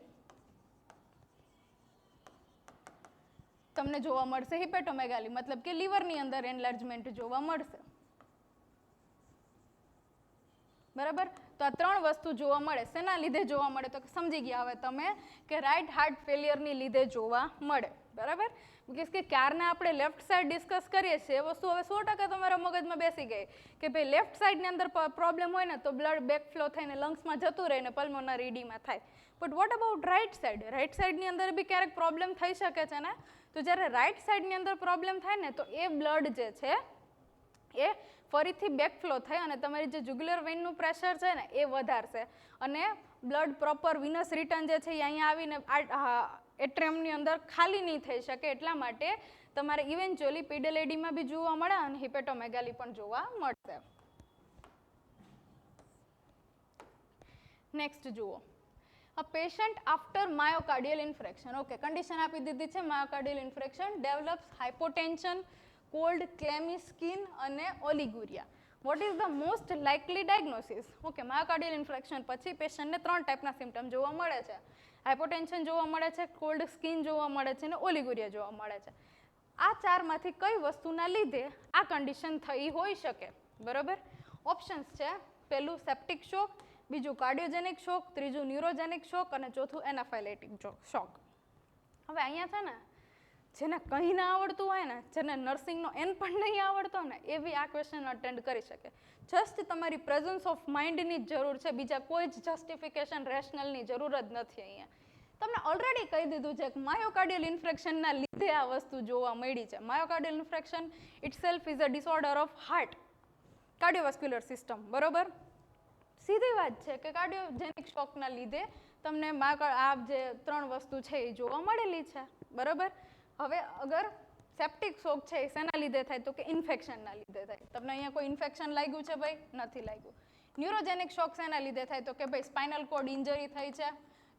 તમને જોવા મળશે હિપેટોમેગાલી, મતલબ કે લીવરની અંદર એનલાર્જમેન્ટ જોવા મળશે. બરાબર, તો આ 3 વસ્તુ જોવા મળે. શેના લીધે જોવા મળે? તો સમજી ગયા હવે તમે કે રાઇટ હાર્ટ ફેલિયરની લીધે જોવા મળે. બરાબર, બીકોઝ કે ક્યારના આપણે લેફ્ટ સાઈડ ડિસ્કસ કરીએ છીએ એ વસ્તુ હવે 100% તમારા મગજમાં બેસી ગઈ કે ભાઈ લેફ્ટ સાઈડની અંદર પ્રોબ્લેમ હોય ને તો બ્લડ બેકફ્લો થઈને લંગ્સમાં જતું રહે ને પલ્મોનરી ઇડીમા થાય. But what about right side? Right સાઈડની અંદર બી ક્યારેક પ્રોબ્લેમ થઈ શકે છે ને. તો જ્યારે રાઇટ સાઈડની અંદર પ્રોબ્લેમ થાય ને તો એ બ્લડ જે છે એ ફરીથી બેકફ્લો થઈ અને તમારી જે જુગ્યુલર વેઇનનું પ્રેશર છે ને એ વધારશે અને બ્લડ પ્રોપર વિનસ રિટર્ન જે છે એ અહીંયા આવીને એટ્રિયમની અંદર ખાલી નહીં થઈ શકે, એટલા માટે તમારે ઇવેન્ચ્યુઅલી પીડેલેડીમાં બી જોવા મળે અને હિપેટોમેગાલી પણ જોવા મળશે. નેક્સ્ટ જુઓ, a patient after myocardial infarction. Okay, condition આપી દીધી છે માયોકાર્ડિયલ ઇન્ફ્રેક્શન ડેવલપ્સ હાઇપોટેન્શન, કોલ્ડ, ક્લેમી સ્કિન અને oliguria. What is the most likely diagnosis? Okay, myocardial infarction પછી પેશન્ટને 3 ટાઈપના સિમ્ટમ જોવા મળે છે. હાઇપોટેન્શન જોવા મળે છે, કોલ્ડ સ્કિન જોવા મળે છે અને ઓલિગુરિયા જોવા મળે છે. આ 4માંથી કઈ વસ્તુના લીધે આ કન્ડિશન થઈ હોઈ શકે? બરોબર, ઓપ્શન્સ છે, પહેલું સેપ્ટિક શોક, બીજું કાર્ડિયોજેનિક શોક, ત્રીજું ન્યુરોજેનિક શોક અને ચોથું એનાફાઇલેટિક શોક. હવે અહીંયા છે ને, જેને કંઈ ના આવડતું હોય ને, જેને નર્સિંગનો એન પણ નહીં આવડતો ને, એ બી આ ક્વેશ્ચન અટેન્ડ કરી શકે. જસ્ટ તમારી પ્રેઝન્સ ઓફ માઇન્ડની જ જરૂર છે, બીજા કોઈ જ જસ્ટિફિકેશન રેશનલની જરૂર જ નથી. અહીંયા તમને ઓલરેડી કહી દીધું છે કે માયોકાર્ડિયલ ઇન્ફ્રેક્શનના લીધે આ વસ્તુ જોવા મળી છે. Myocardial infarction itself is a disorder of heart, cardiovascular system. બરોબર, સીધી વાત છે કે કાર્ડિયોજેનિક શોકના લીધે તમને આ જે 3 વસ્તુ છે એ જોવા મળેલી છે. બરોબર, હવે અગર સેપ્ટિક શોક છે એ શેના લીધે થાય? તો કે ઇન્ફેક્શનના લીધે થાય. તમને અહીંયા કોઈ ઇન્ફેક્શન લાગ્યું છે ભાઈ? નથી લાગ્યું. ન્યુરોજેનિક શોક શેના લીધે થાય? તો કે ભાઈ સ્પાઇનલ કોર્ડ ઇન્જરી થઈ છે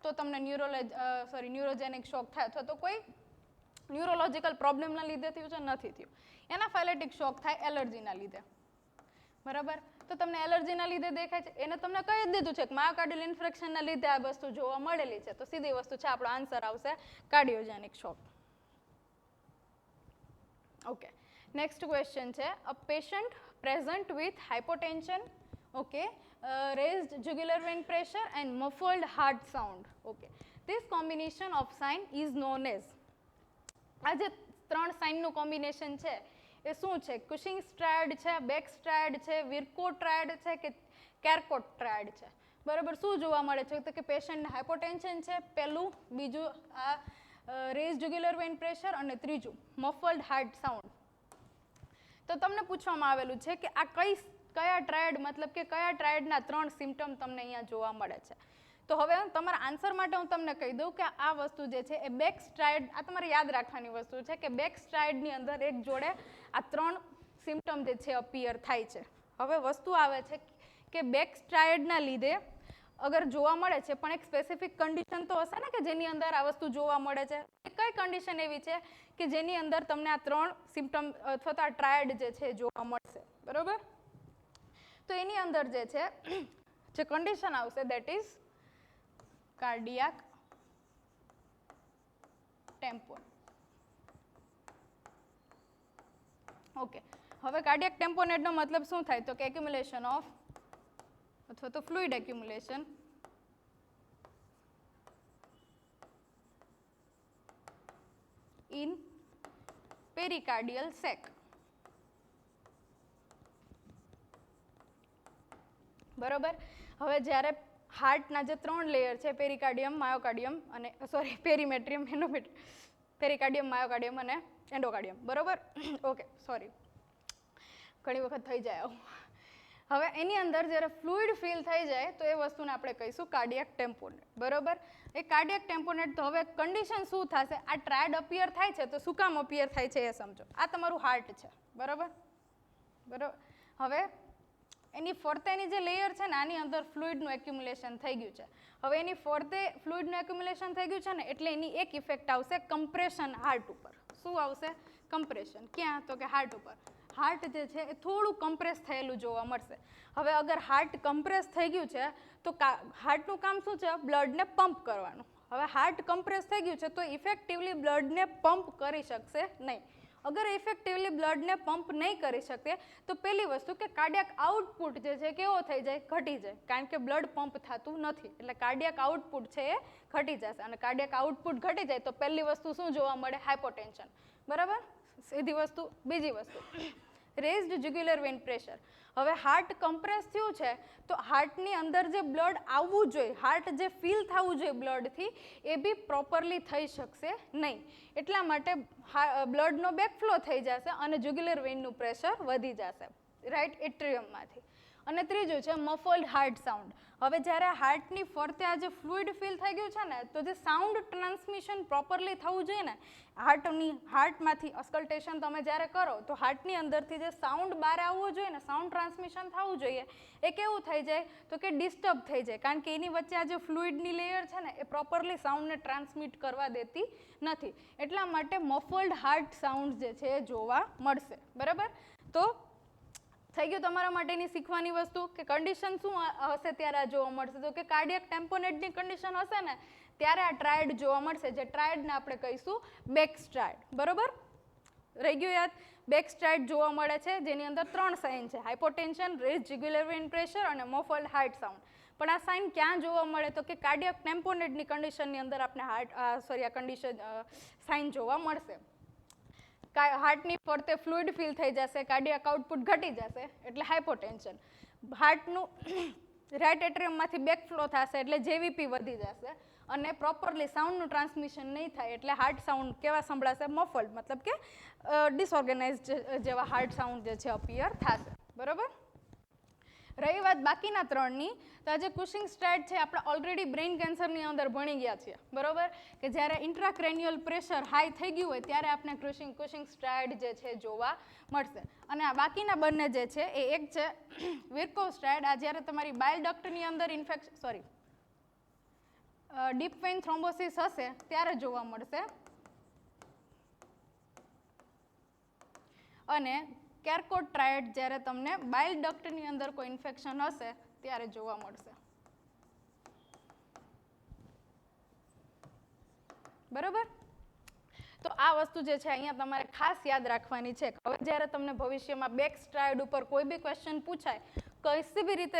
તો તમને ન્યુરોજેનિક શોક થાય, અથવા તો કોઈ ન્યુરોલોજિકલ પ્રોબ્લેમના લીધે થયું છે? નથી થયું. એનાફાઇલેટિક શોક થાય એલર્જીના લીધે. બરાબર, તો તમને એલર્જીના લીધે દેખાય છે, એને તમને કહી દીધું છે કે માયોકાર્ડિયલ ઇન્ફ્રેક્શનના લીધે આ વસ્તુ જોવા મળેલી છે, તો સીધી વસ્તુ છે, આપણો આન્સર આવશે cardiogenic shock. Okay, next question છે, a patient present with hypotension, okay, raised jugular vein pressure and muffled heart sound. Okay, this combination of sign is known as. આ જે 3 સાઇનનું કોમ્બિનેશન છે એ શું છે? કુશિંગ ટ્રાયડ છે, બેક ટ્રાયડ છે, વિર્કો tried છે કે કેરકોટ ટ્રાયડ છે? બરાબર, શું જોવા મળે છે? તો કે પેશન્ટને હાઇપોટેન્શન છે પહેલું, બીજું આ રેઝ જ્યુગ્યુલર વેઇન પ્રેશર અને ત્રીજું મફલ્ડ હાર્ટ સાઉન્ડ. તો તમને પૂછવામાં આવેલું છે કે આ કયા ટ્રાયડ, મતલબ કે કયા ટ્રાયડના 3 સિમ્ટમ તમને અહીંયા જોવા મળે છે. તો હવે તમારા આન્સર માટે હું તમને કહી દઉં કે આ વસ્તુ જે છે એ બેક સ્ટ્રાઇડ, આ તમારે યાદ રાખવાની વસ્તુ છે કે બેક સ્ટ્રાઇડની અંદર એક જોડે આ 3 સિમ્ટમ જે છે અપિયર થાય છે. હવે વસ્તુ આવે છે કે બેક સ્ટ્રાઇડના લીધે અગર જોવા મળે છે પણ એક સ્પેસિફિક કન્ડિશન તો હશે ને કે જેની અંદર આ વસ્તુ જોવા મળે છે. કઈ કન્ડિશન એવી છે કે જેની અંદર તમને આ 3 સિમ્ટમ અથવા તો આ ટ્રાયડ જે છે જોવા મળશે? બરોબર, તો એની અંદર જે છે જે કન્ડિશન આવશે દેટ ઇઝ કાર્ડિયાક ટેમ્પોન. ઓકે, હવે કાર્ડિયાક ટેમ્પોનેટનો મતલબ શું થાય? તો કે એક્યુમ્યુલેશન ઓફ અથવા તો ફ્લુઇડ એક્યુમ્યુલેશન ઇન પેરિકાર્ડિયલ સેક. બરોબર, હવે જ્યારે હાર્ટના જે 3 લેયર છે, પેરિકાર્ડિયમ, માયોકાર્ડિયમ અને પેરીમેટ્રિયમ, એન્ડોમેટ્રિયમ, પેરિકાર્ડિયમ, માયોકાર્ડિયમ અને એન્ડોકાર્ડિયમ. બરોબર, ઓકે, સોરી, ઘણી વખત થઈ જાય આવું. હવે એની અંદર જ્યારે ફ્લુઇડ ફિલ થઈ જાય તો એ વસ્તુને આપણે કહીશું કાર્ડિયાક ટેમ્પોનેટ. બરોબર, એ કાર્ડિયાક ટેમ્પોનેટ. તો હવે કન્ડિશન શું થશે? આ ટ્રાયડ અપિયર થાય છે તો શું કામ અપિયર થાય છે એ સમજો. આ તમારું હાર્ટ છે. બરોબર, બરોબર, હવે એની ફરતેની જે લેયર છે ને આની અંદર ફ્લુઇડનું એક્યુમ્યુલેશન થઈ ગયું છે. હવે એની ફરતે ફ્લુઇડનું એક્યુમ્યુલેશન થઈ ગયું છે ને એટલે એની એક ઇફેક્ટ આવશે કમ્પ્રેશન હાર્ટ ઉપર. શું આવશે? કમ્પ્રેશન. ક્યાં? તો કે હાર્ટ ઉપર. હાર્ટ જે છે એ થોડું કમ્પ્રેસ થયેલું જોવા મળશે. હવે અગર હાર્ટ કમ્પ્રેસ થઈ ગયું છે તો હાર્ટનું કામ શું છે? બ્લડને પંપ કરવાનું. હવે હાર્ટ કમ્પ્રેસ થઈ ગયું છે તો ઇફેક્ટિવલી બ્લડને પંપ કરી શકશે નહીં. અગર ઇફેક્ટિવલી બ્લડને પંપ નહીં કરી શકે તો પહેલી વસ્તુ કે કાર્ડિયાક આઉટપુટ જે છે કેવો થઈ જાય? ઘટી જાય, કારણ કે બ્લડ પંપ થતું નથી એટલે કાર્ડિયાક આઉટપુટ છે એ ઘટી જશે. અને કાર્ડિયાક આઉટપુટ ઘટી જાય તો પહેલી વસ્તુ શું જોવા મળે? હાઇપોટેન્શન. બરાબર, સીધી વસ્તુ. બીજી વસ્તુ રેઝ્ડ જ્યુગ્યુલર વેઇન પ્રેશર. હવે હાર્ટ કમ્પ્રેસ થયું છે તો હાર્ટની અંદર જે બ્લડ આવવું જોઈએ, હાર્ટ જે ફિલ થવું જોઈએ બ્લડથી, એ બી પ્રોપરલી થઈ શકશે નહીં. એટલા માટે બ્લડનો બેકફ્લો થઈ જશે અને જ્યુગ્યુલર વેઇનનું પ્રેશર વધી જશે રાઇટ એટ્રિયમમાંથી. અને ત્રીજું છે મફલ્ડ હાર્ટ સાઉન્ડ. હવે જ્યારે હાર્ટની ફરતે આ જે ફ્લુઇડ ફીલ થઈ ગયું છે ને, તો જે સાઉન્ડ ટ્રાન્સમિશન પ્રોપરલી થવું જોઈએ ને, હાર્ટમાંથી અસ્કલ્ટેશન તમે જ્યારે કરો તો હાર્ટની અંદરથી જે સાઉન્ડ બહાર આવવો જોઈએ ને, સાઉન્ડ ટ્રાન્સમિશન થવું જોઈએ, એ કેવું થઈ જાય તો કે ડિસ્ટર્બ થઈ જાય, કારણ કે એની વચ્ચે આ જે ફ્લુઇડની લેયર છે ને એ પ્રોપરલી સાઉન્ડને ટ્રાન્સમિટ કરવા દેતી નથી. એટલા માટે મફલ્ડ હાર્ટ સાઉન્ડ જે છે એ જોવા મળશે. બરાબર? તો થઈ ગયું તમારા માટેની શીખવાની વસ્તુ કે કન્ડિશન શું હશે ત્યારે આ જોવા મળશે. તો કે કાર્ડિયક ટેમ્પોનેટની કન્ડિશન હશે ને ત્યારે આ ટ્રાયડ જોવા મળશે, જે ટ્રાયડને આપણે કહીશું બેક સ્ટ્રાયડ. બરોબર? રહી ગયું યાદ? બેક સ્ટ્રાયડ જોવા મળે છે, જેની અંદર 3 સાઇન છે: હાઇપોટેન્શન, રેઝ જ્યુગ્યુલર વેઇન પ્રેશર અને મફલ્ડ હાર્ટ સાઉન્ડ. પણ આ સાઇન ક્યાં જોવા મળે તો કે કાર્ડિયક ટેમ્પોનેટની કન્ડિશનની અંદર આપણે આ કન્ડિશન સાઇન જોવા મળશે. હાર્ટની ફરતે ફ્લુઇડ ફીલ થઈ જશે, કાર્ડિયક આઉટપુટ ઘટી જશે એટલે હાઇપોટેન્શન. હાર્ટનું રાઇટ એટ્રિયમમાંથી બેક ફ્લો થશે એટલે જેવીપી વધી જશે અને પ્રોપરલી સાઉન્ડનું ટ્રાન્સમિશન નહીં થાય એટલે હાર્ટ સાઉન્ડ કેવા સંભળાશે? મફલ્ડ, મતલબ કે ડિસઓર્ગેનાઇઝ જેવા હાર્ટ સાઉન્ડ જે છે અપિયર થશે. બરોબર? રહી વાત બાકીના 3ની, તો આ જે કુશિંગ સ્ટ્રાયડ છે આપણે ઓલરેડી બ્રેઇન કેન્સરની અંદર ભણી ગયા છીએ. બરોબર? કે જ્યારે ઇન્ટ્રાક્રેનિયલ પ્રેશર હાઈ થઈ ગયું હોય ત્યારે આપણે કુશિંગ સ્ટ્રાયડ જે છે જોવા મળશે. અને આ બાકીના બંને જે છે એ એક છે વિર્કોવ સ્ટ્રાયડ, આ જ્યારે તમારી બાઇલ ડક્ટની અંદર ડીપ વેઇન થ્રોમ્બોસિસ હશે ત્યારે જોવા મળશે. અને કેર્કોટ ટ્રાયડ જ્યારે તમને બાઇલ ડક્ટની અંદર કોઈ ઇન્ફેક્શન હશે ત્યારે જોવા મળશે. બરોબર? તો આ વસ્તુ જે છે અહીંયા તમારે ખાસ યાદ રાખવાની છે. હવે જ્યારે તમને ભવિષ્યમાં બેક સ્ટ્રાયડ ઉપર કોઈ બી ક્વેશ્ચન પૂછાય, કઈ બી રીતે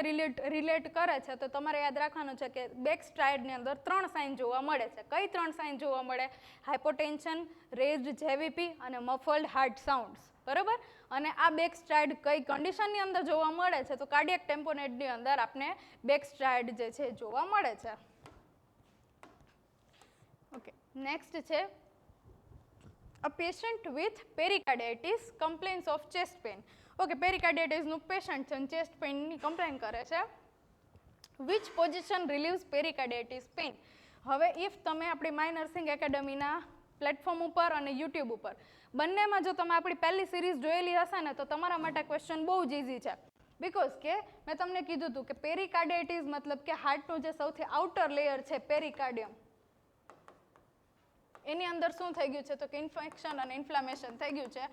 રિલેટ કરે છે, તો તમારે યાદ રાખવાનું છે કે બેક સ્ટ્રાયડની અંદર 3 સાઇન જોવા મળે છે. કઈ 3 સાઇન જોવા મળે? હાઇપોટેન્શન, રેઝ્ડ જેવીપી અને મફલ્ડ હાર્ટ સાઉન્ડ્સ. બરોબર? અને આ બેક સ્ટ્રાયડ કઈ કન્ડિશનની અંદર જોવા મળે છે? તો કાર્ડિયક ટેમ્પોનેટની અંદર આપણે બેક સ્ટ્રાયડ જે છે જોવા મળે છે. ઓકે, નેક્સ્ટ છે a patient with pericarditis complains of chest pain. Okay, પેરિકાર્ડિટિસનું પેશન્ટ છે અને ચેસ્ટ પેઇનની કમ્પ્લેન કરે છે. Which position relieves pericarditis pain? હવે ઇફ તમે આપણી માય નર્સિંગ એકેડમીના પ્લેટફોર્મ ઉપર અને યુટ્યુબ ઉપર બંનેમાં જો તમે આપણી પહેલી સિરીઝ જોયેલી હશે ને તો તમારા માટે ક્વેશ્ચન બહુ જ ઇઝી છે. બિકોઝ કે મેં તમને કીધું હતું કે પેરિકાર્ડિટિસ મતલબ કે હાર્ટનું જે સૌથી આઉટર લેયર છે પેરિકાર્ડિયમ, એની અંદર શું થઈ ગયું છે તો કે ઇન્ફેક્શન અને ઇન્ફ્લામેશન થઈ ગયું છે.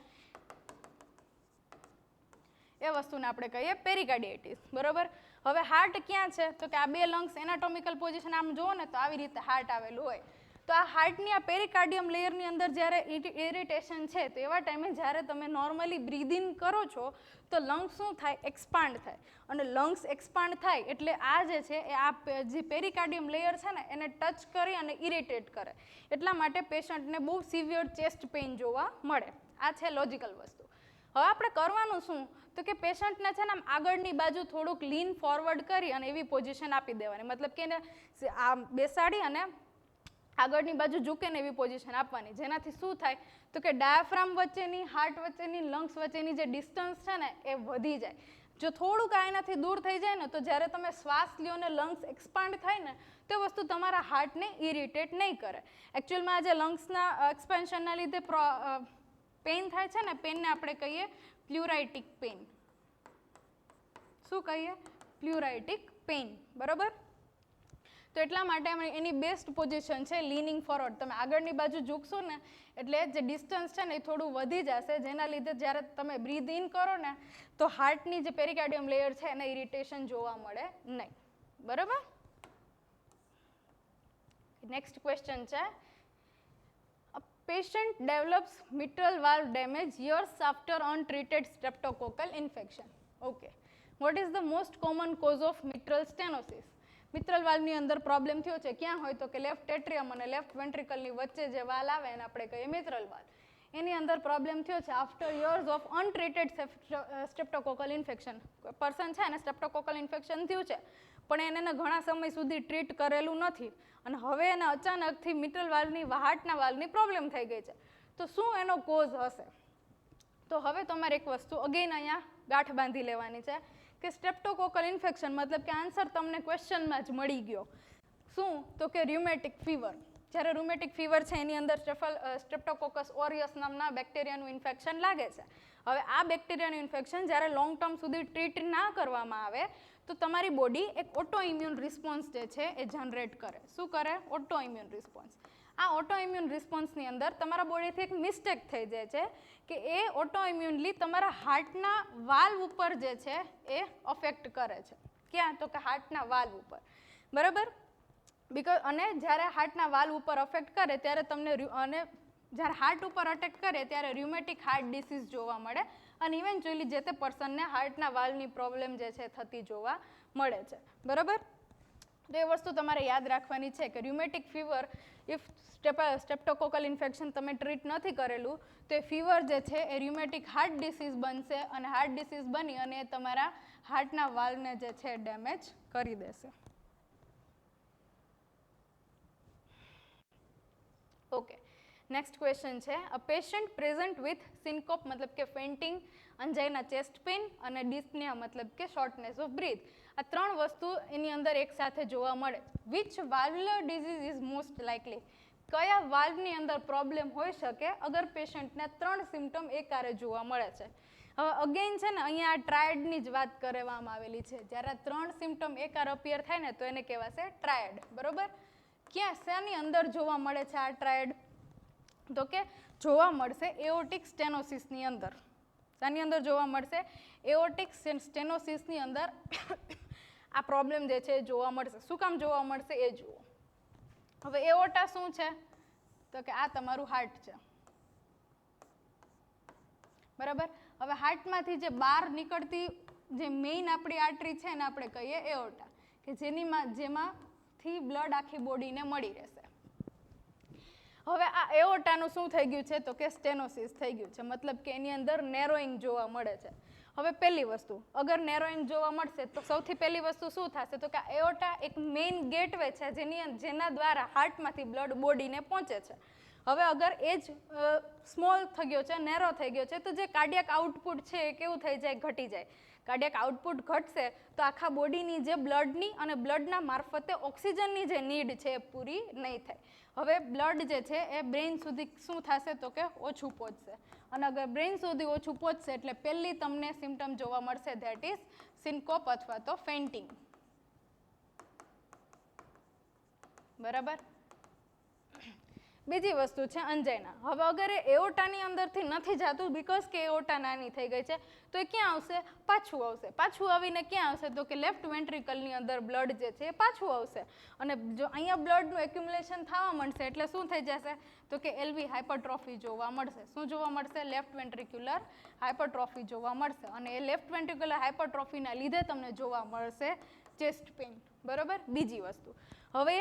એ વસ્તુને આપણે કહીએ પેરિકાર્ડિટિસ. બરોબર? હવે હાર્ટ ક્યાં છે તો કે આ 2 લંગ્સ એનાટોમિકલ પોઝિશન આમ જુઓ ને તો આવી રીતે હાર્ટ આવેલું હોય. તો આ હાર્ટની આ પેરિકાર્ડિયમ લેયરની અંદર જ્યારે ઇરિટેશન છે તો એવા ટાઈમે જ્યારે તમે નોર્મલી બ્રીધ ઇન કરો છો તો લંગ્સ શું થાય? એક્સપાન્ડ થાય. અને લંગ્સ એક્સપાન્ડ થાય એટલે આ જે છે એ આ જે પેરિકાર્ડિયમ લેયર છે ને એને ટચ કરી અને ઇરિટેટ કરે. એટલા માટે પેશન્ટને બહુ સિવિયર ચેસ્ટ પેઇન જોવા મળે. આ છે લોજિકલ વસ્તુ. હવે આપણે કરવાનું શું તો કે પેશન્ટને છે ને આમ આગળની બાજુ થોડુંક લીન ફોરવર્ડ કરી અને એવી પોઝિશન આપી દેવાની, મતલબ કે એને આ બેસાડી અને આગળની બાજુ ઝૂકે ને એવી પોઝિશન આપવાની, જેનાથી શું થાય તો કે ડાયાફ્રામ વચ્ચેની, હાર્ટ વચ્ચેની, લંગ્સ વચ્ચેની જે ડિસ્ટન્સ છે ને એ વધી જાય. જો થોડુંક આ એનાથી દૂર થઈ જાય ને તો જ્યારે તમે શ્વાસ લ્યો ને લંગ્સ એક્સપાન્ડ થાય ને તો એ વસ્તુ તમારા હાર્ટને ઇરિટેટ નહીં કરે. એકચ્યુઅલમાં આ જે લંગ્સના એક્સપેન્શનના લીધે પેઇન થાય છે ને, પેઇનને આપણે કહીએ પ્લ્યુરાઇટિક પેઇન. શું કહીએ? પ્લ્યુરાઇટિક પેઇન. બરોબર? તો એટલા માટે એની બેસ્ટ પોઝિશન છે લીનિંગ ફોરવર્ડ. તમે આગળની બાજુ ઝૂકશો ને એટલે જે ડિસ્ટન્સ છે ને એ થોડું વધી જશે, જેના લીધે જ્યારે તમે બ્રીધ ઇન કરો ને તો હાર્ટની જે પેરિકાર્ડિયમ લેયર છે એને ઇરિટેશન જોવા મળે નહીં. બરાબર? નેક્સ્ટ ક્વેશ્ચન છે a patient develops mitral valve damage years after untreated streptococcal infection. Okay, what is the most common cause of mitral stenosis? મિત્રલ વાલ્વની અંદર પ્રોબ્લેમ થયો છે, ક્યાં હોય તો કે લેફ્ટ એટ્રિયમ અને લેફ્ટ વેન્ટ્રિકલની વચ્ચે જે વાલ આવે એને આપણે કહીએ મિત્રલ વાલ્વ. એની અંદર પ્રોબ્લેમ થયો છે after years of untreated streptococcal infection. Person છે એને સ્ટ્રેપ્ટોકોકલ ઇન્ફેક્શન થયું છે પણ એને ઘણા સમય સુધી ટ્રીટ કરેલું નથી અને હવે એને અચાનકથી મિત્રલ વાલ્વની હાર્ટના વાલ્વની પ્રોબ્લેમ થઈ ગઈ છે. તો શું એનો કોઝ હશે? તો હવે તમારે એક વસ્તુ અગેન અહીંયા ગાંઠ બાંધી લેવાની છે કે સ્ટ્રેપ્ટોકોકલ ઇન્ફેક્શન મતલબ કે આન્સર તમને ક્વેશ્ચનમાં જ મળી ગયો. શું? તો કે ર્યુમેટિક ફીવર. જ્યારે રુમેટિક ફીવર છે એની અંદર સ્ટ્રેપ્ટોકોકસ ઓરિયસ નામના બેક્ટેરિયાનું ઇન્ફેક્શન લાગે છે. હવે આ બેક્ટેરિયાનું ઇન્ફેક્શન જ્યારે લોંગ ટર્મ સુધી ટ્રીટ ના કરવામાં આવે તો તમારી બોડી એક ઓટો ઇમ્યુન રિસ્પોન્સ જે છે એ જનરેટ કરે. શું કરે? Auto immune response. આ ઓટો ઇમ્યુન રિસ્પોન્સની અંદર તમારા બોડીથી એક મિસ્ટેક થઈ જાય છે કે એ ઓટો ઇમ્યુનલી તમારા હાર્ટના વાલ્વ ઉપર જે છે એ અફેક્ટ કરે છે. ક્યાં? તો કે હાર્ટના વાલ્વ ઉપર. બરાબર? અને જ્યારે હાર્ટના વાલ્વ ઉપર અફેક્ટ કરે ત્યારે તમને અને જ્યારે હાર્ટ ઉપર અટેક કરે ત્યારે ર્યુમેટિક હાર્ટ ડિસીઝ જોવા મળે અને ઇવેન્ચ્યુઅલી જે તે પર્સનને હાર્ટના વાલ્વની પ્રોબ્લેમ જે છે થતી જોવા મળે છે. બરાબર? તો એ વસ્તુ તમારે યાદ રાખવાની છે કે ર્યુમેટિક ફીવર ઇફ સ્ટ્રેપ્ટોકોકલ ઇન્ફેક્શન તમે ટ્રીટ નથી કરેલું તો એ ફીવર જે છે એ ર્યુમેટિક હાર્ટ ડિસીઝ બનશે અને હાર્ટ ડિસીઝ બની અને એ તમારા હાર્ટના વાલ્વને જે છે ડેમેજ કરી દેશે. ઓકે, નેક્સ્ટ ક્વેશ્ચન છે અ પેશન્ટ પ્રેઝન્ટ વિથ સિન્કોપ મતલબ કે ફેન્ટિંગ, અંજાઇના ચેસ્ટ પેઇન અને ડિસ્નિયા મતલબ કે શોર્ટનેસ ઓફ બ્રીથ. આ ત્રણ વસ્તુ એની અંદર એકસાથે જોવા મળે. Which valvular disease is most likely? કયા વાલ્વની અંદર પ્રોબ્લેમ હોઈ શકે અગર પેશન્ટને ત્રણ સિમ્ટમ એકારે જોવા મળે છે? હવે અગેઇન છે ને અહીંયા આ ટ્રાયડની જ વાત કરવામાં આવેલી છે. જ્યારે ત્રણ સિમ્ટમ એકાર અપિયર થાય ને તો એને કહેવાશે ટ્રાયડ. બરોબર? ક્યાં શેની અંદર જોવા મળે છે આ ટ્રાયડ? તો કે જોવા મળશે એઓર્ટિક સ્ટેનોસિસની અંદર. શાની અંદર જોવા મળશે? એઓર્ટિક સ્ટેનોસિસની અંદર આ પ્રોબ્લેમ જે છે એ જોવા મળશે. શું કામ જોવા મળશે એ જુઓ. હવે એઓર્ટા શું છે? તો કે આ તમારું હાર્ટ છે. બરાબર? હવે હાર્ટમાંથી જે બહાર નીકળતી જે મેઇન આપણી આર્ટરી છે એને આપણે કહીએ એઓર્ટા, કે જેમાંથી બ્લડ આખી બોડીને મળી રહેશે. હવે આ એઓર્ટાનું શું થઈ ગયું છે? તો કે સ્ટેનોસિસ થઈ ગયું છે. મતલબ કે એની અંદર નેરોઈંગ જોવા મળે છે. હવે પહેલી વસ્તુ, અગર નેરોઈંગ જોવા મળશે તો સૌથી પહેલી વસ્તુ શું થશે? તો કે એઓર્ટા એક મેઇન ગેટવે છે જેના દ્વારા હાર્ટમાંથી બ્લડ બોડીને પહોંચે છે. હવે અગર એ જ સ્મોલ થઈ ગયો છે, નેરો થઈ ગયો છે, તો જે કાર્ડિયાક આઉટપુટ છે એ કેવું થઈ જાય? ઘટી જાય. કાર્ડિયાક આઉટપુટ ઘટશે તો આખા બોડીની જે બ્લડની અને બ્લડના મારફતે ઓક્સિજનની જે નીડ છે એ પૂરી નહીં થાય. હવે બ્લડ જે છે એ બ્રેઇન સુધી શું થશે? તો કે ઓછું પહોંચશે. અને અગર બ્રેઇન સુધી ઓછું પહોંચશે એટલે પહેલી તમને સિમ્ટમ જોવા મળશે, ધેટ ઇઝ સિન્કોપ અથવા તો ફેન્ટિંગ. બરાબર? બીજી વસ્તુ છે અંજાઇના. હવે અગર એ એઓર્ટાની અંદરથી નથી જતું બીકોઝ કે એઓર્ટા નાની થઈ ગઈ છે તો એ ક્યાં આવશે? પાછું આવશે. પાછું આવીને ક્યાં આવશે? તો કે લેફ્ટ વેન્ટ્રિકલની અંદર બ્લડ જે છે એ પાછું આવશે. અને જો અહીંયા બ્લડનું એક્યુમ્યુલેશન થવા મળશે એટલે શું થઈ જશે? તો કે એલવી હાઇપરટ્રોફી જોવા મળશે. શું જોવા મળશે? લેફ્ટ વેન્ટ્રિક્યુલર હાઇપરટ્રોફી જોવા મળશે. અને એ લેફ્ટ વેન્ટ્રિક્યુલર હાઇપરટ્રોફીના લીધે તમને જોવા મળશે ચેસ્ટ પેઇન. બરાબર? બીજી વસ્તુ, હવે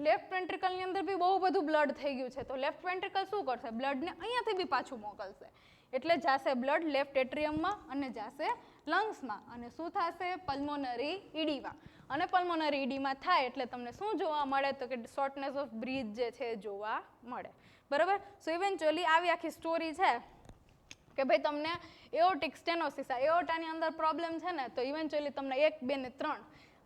લેફ્ટ વેન્ટ્રિકલની અંદર બી બહુ બધું બ્લડ થઈ ગયું છે તો લેફ્ટ વેન્ટ્રિકલ શું કરશે? બ્લડને અહીંયાથી બી પાછું મોકલશે. એટલે જાશે બ્લડ લેફ્ટ એટ્રિયમમાં અને જાશે લંગ્સમાં. અને શું થશે? પલ્મોનરી ઇડીમા. અને પલ્મોનરી ઇડીમા થાય એટલે તમને શું જોવા મળે? તો કે શોર્ટનેસ ઓફ બ્રીથ જે છે એ જોવા મળે. બરાબર? સો ઇવેન્ચ્યુઅલી આવી આખી સ્ટોરી છે કે ભાઈ તમને એઓર્ટિક સ્ટેનોસિસ, આ એઓર્ટાની અંદર પ્રોબ્લેમ છે ને તો ઇવેન્ચ્યુઅલી તમને 1, 2 ને 3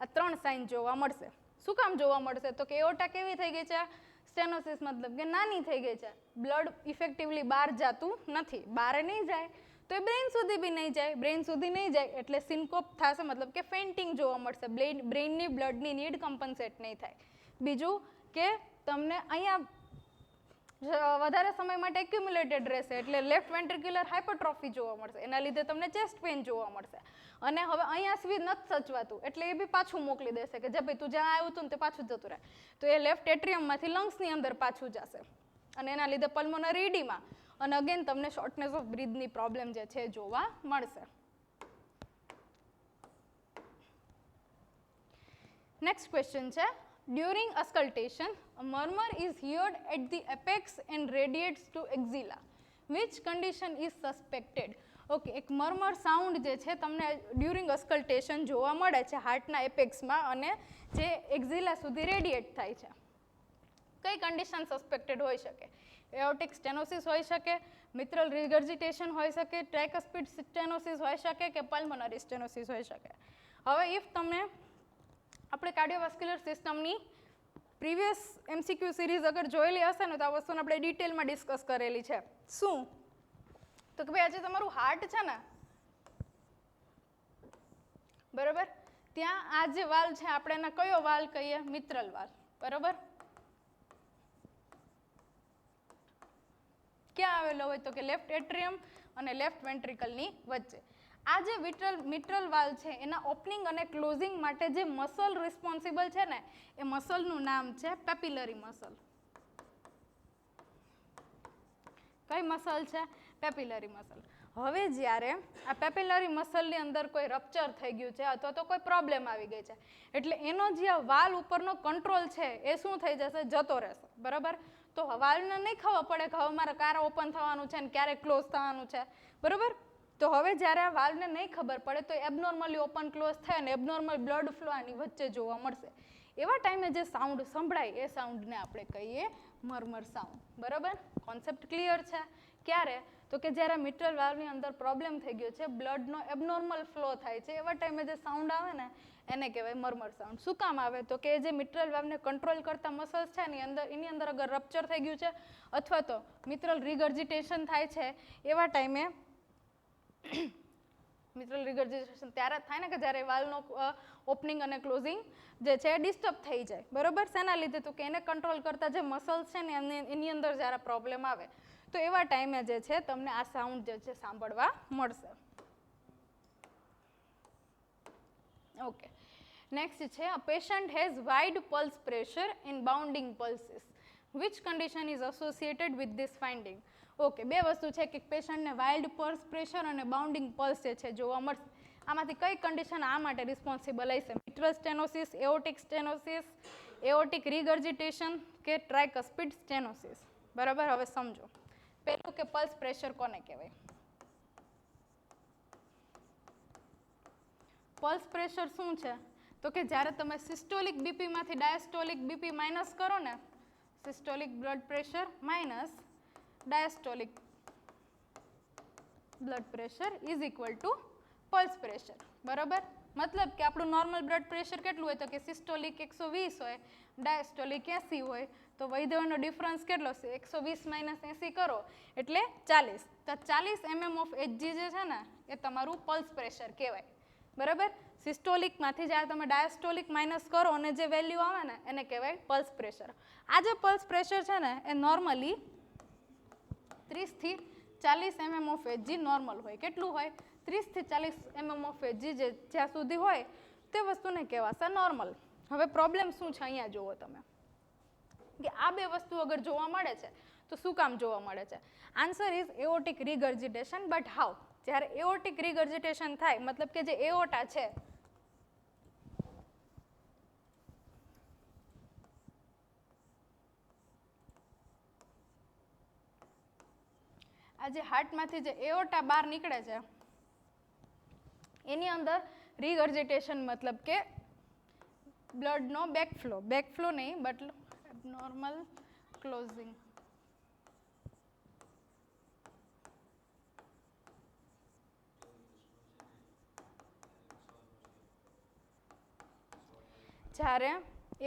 આ 3 સાઇન જોવા મળશે. શું કામ જોવા મળશે? તો કે એઓર્ટા કેવી થઈ ગઈ છે? સ્ટેનોસિસ મતલબ કે નાની થઈ ગઈ છે. બ્લડ ઇફેક્ટિવલી બહાર જતું નથી. બહાર નહીં જાય તો એ બ્રેઇન સુધી બી નહીં જાય. બ્રેઇન સુધી નહીં જાય એટલે સિન્કોપ થશે મતલબ કે ફેન્ટિંગ જોવા મળશે. બ્રેઇનની બ્લડની નીડ કમ્પન્સેટ નહીં થાય. બીજું કે તમને અહીંયા વધારે સમય માટે એક્યુમ્યુલેટેડ રહેશે એટલે લેફ્ટ વેન્ટ્રિક્યુલર હાઇપરટ્રોફી જોવા મળશે. એના લીધે તમને ચેસ્ટ પેઇન જોવા મળશે. અને હવે અહીંયા સુધી નથી સચવાતું એટલે એ બી પાછું મોકલી દેશે કે જે ભાઈ તું જ્યાં આવ્યું હતું ને તે પાછું જતું રહે. તો એ લેફ્ટ એટ્રિયમમાંથી લંગ્સની અંદર પાછું જશે અને એના લીધે પલ્મોનરી ઇડીમા અને અગેન તમને શોર્ટનેસ ઓફ બ્રીથની પ્રોબ્લેમ જે છે જોવા મળશે. નેક્સ્ટ ક્વેશ્ચન છે during auscultation a murmur is heard at the apex and radiates to axilla. Which condition is suspected? Okay, એક મર્મર સાઉન્ડ જે છે તમને ડ્યુરિંગ અસ્કલ્ટેશન જોવા મળે છે હાર્ટના એપેક્સમાં અને જે એક્ઝિલા સુધી રેડિએટ થાય છે. કઈ કન્ડિશન સસ્પેક્ટેડ હોઈ શકે? એઓર્ટિક સ્ટેનોસિસ હોઈ શકે, મિત્રલ રિગર્જિટેશન હોઈ શકે, ટ્રાઇકસ્પિડ સ્ટેનોસિસ હોઈ શકે કે પલ્મોનરી સ્ટેનોસિસ હોઈ શકે. હવે ઇફ તમને આપણે કાર્ડિયોવાસ્ક્યુલર સિસ્ટમની પ્રીવિયસ MCQ સિરીઝ અગર જોયેલી હશે ને તો આ વસ્તુને આપણે ડિટેલમાં ડિસ્કસ કરેલી છે. શું? તો કે ભાઈ આજે તમારું હાર્ટ છે ને, બરાબર, ત્યાં આ જે વાલ છે આપણે એના કયો વાલ કહીએ? મિત્રલ વાલ. બરાબર, ક્યાં આવેલો હોય? તો કે લેફ્ટ એટ્રિયમ અને લેફ્ટ વેન્ટ્રિકલની વચ્ચે. આ જે મિટ્રલ વાલ છે એના ઓપનિંગ અને ક્લોઝિંગ માટે જે મસલ રિસ્પોન્સિબલ છે ને એ મસલનું નામ છે પેપિલરી મસલ. કઈ મસલ છે? પેપિલરી મસલ. હવે જ્યારે આ પેપિલરી મસલની અંદર કોઈ રપ્ચર થઈ ગયું છે અથવા તો કોઈ પ્રોબ્લેમ આવી ગઈ છે એટલે એનો જે આ વાલ ઉપરનો કંટ્રોલ છે એ શું થઈ જશે? જતો રહેશે. બરાબર, તો વાલને નહીં ખબર પડે કે હવે મારે ક્યારે ઓપન થવાનું છે ને ક્યારે ક્લોઝ થવાનું છે. બરાબર, તો હવે જ્યારે આ વાલ્વને નહીં ખબર પડે તો એબનોર્મલી ઓપન ક્લોઝ થાય અને એબનોર્મલ બ્લડ ફ્લો આની વચ્ચે જોવા મળશે. એવા ટાઈમે જે સાઉન્ડ સંભળાય એ સાઉન્ડને આપણે કહીએ મરમર સાઉન્ડ. બરાબર, કોન્સેપ્ટ ક્લિયર છે? ક્યારે? તો કે જ્યારે મિટ્રલ વાલ્વની અંદર પ્રોબ્લેમ થઈ ગયો છે, બ્લડનો એબનોર્મલ ફ્લો થાય છે, એવા ટાઈમે જે સાઉન્ડ આવે ને એને કહેવાય મરમર સાઉન્ડ. શું કામ આવે? તો કે જે મિટ્રલ વાલ્વને કંટ્રોલ કરતા મસલ્સ છે એની અંદર અગર રપ્ચર થઈ ગયું છે અથવા તો મિટ્રલ રિગર્જિટેશન થાય છે એવા ટાઈમે મિટ્રલ રિગર્જિટેશન ત્યારે થાય ને કે જ્યારે વાલ્વનો ઓપનિંગ અને ક્લોઝિંગ જે છે ડિસ્ટર્બ થઈ જાય. બરાબર, શેના લીધે? તો કે એને કંટ્રોલ કરતા જે મસલ્સ છે ને એની અંદર જ્યારે પ્રોબ્લેમ આવે તો એવા ટાઈમે જે છે તમને આ સાઉન્ડ જે છે સાંભળવા મળશે. ઓકે, નેક્સ્ટ છે, a patient has wide pulse pressure in bounding pulses. Which condition is associated with this finding? Okay, બે વસ્તુ છે કે પેશન્ટને વાઇલ્ડ પલ્સ પ્રેશર અને બાઉન્ડિંગ પલ્સ જે છે જોવા મળશે. આમાંથી કઈ કન્ડિશન આ માટે રિસ્પોન્સિબલ હશે? મિટ્રલ સ્ટેનોસિસ, એઓર્ટિક સ્ટેનોસિસ, એઓર્ટિક રિગર્જિટેશન કે ટ્રાઇકસ્પિડ સ્ટેનોસિસ. બરાબર, હવે સમજો. પહેલું કે પલ્સ પ્રેશર કોને કહેવાય? પલ્સ પ્રેશર શું છે? તો કે જ્યારે તમે સિસ્ટોલિક બીપીમાંથી ડાયસ્ટોલિક બીપી માઇનસ કરો ને, systolic blood pressure minus diastolic blood pressure is equal to pulse pressure. બરાબર, મતલબ કે આપણું નોર્મલ બ્લડ પ્રેશર કેટલું હોય? તો કે સિસ્ટોલિક 120 હોય, ડાયસ્ટોલિક 80 હોય, તો વૈધ્યનો ડિફરન્સ કેટલો છે? 120 માઇનસ 80 કરો એટલે 40. તો 40 mm ઓફ Hg જે છે ને એ તમારું પલ્સ પ્રેશર કહેવાય. બરાબર, સિસ્ટોલિકમાંથી જ્યારે તમે ડાયસ્ટોલિક માઇનસ કરો અને જે વેલ્યુ આવે ને એને કહેવાય પલ્સ પ્રેશર. આ જે પલ્સ પ્રેશર છે ને એ નોર્મલી 30 થી 40 mm ઓફ Hg નોર્મલ હોય. કેટલું હોય? 30 થી 40 mm ઓફ Hg જે જ્યાં સુધી હોય તે વસ્તુને કહેવાશે નોર્મલ. હવે પ્રોબ્લેમ શું છે અહીંયા જુઓ તમે કે આ બે વસ્તુ અગર જોવા મળે છે તો શું કામ જોવા મળે છે? Answer is aortic regurgitation. But how? જ્યારે એઓર્ટિક રિગર્જિટેશન થાય મતલબ કે જે એઓર્ટા છે આ જે હાર્ટમાંથી જે એઓર્ટા બહાર નીકળે છે એની અંદર રિગર્જિટેશન મતલબ કે બ્લડનો બેકફ્લો નહીં બટ એબનોર્મલ ક્લોઝિંગ. જ્યારે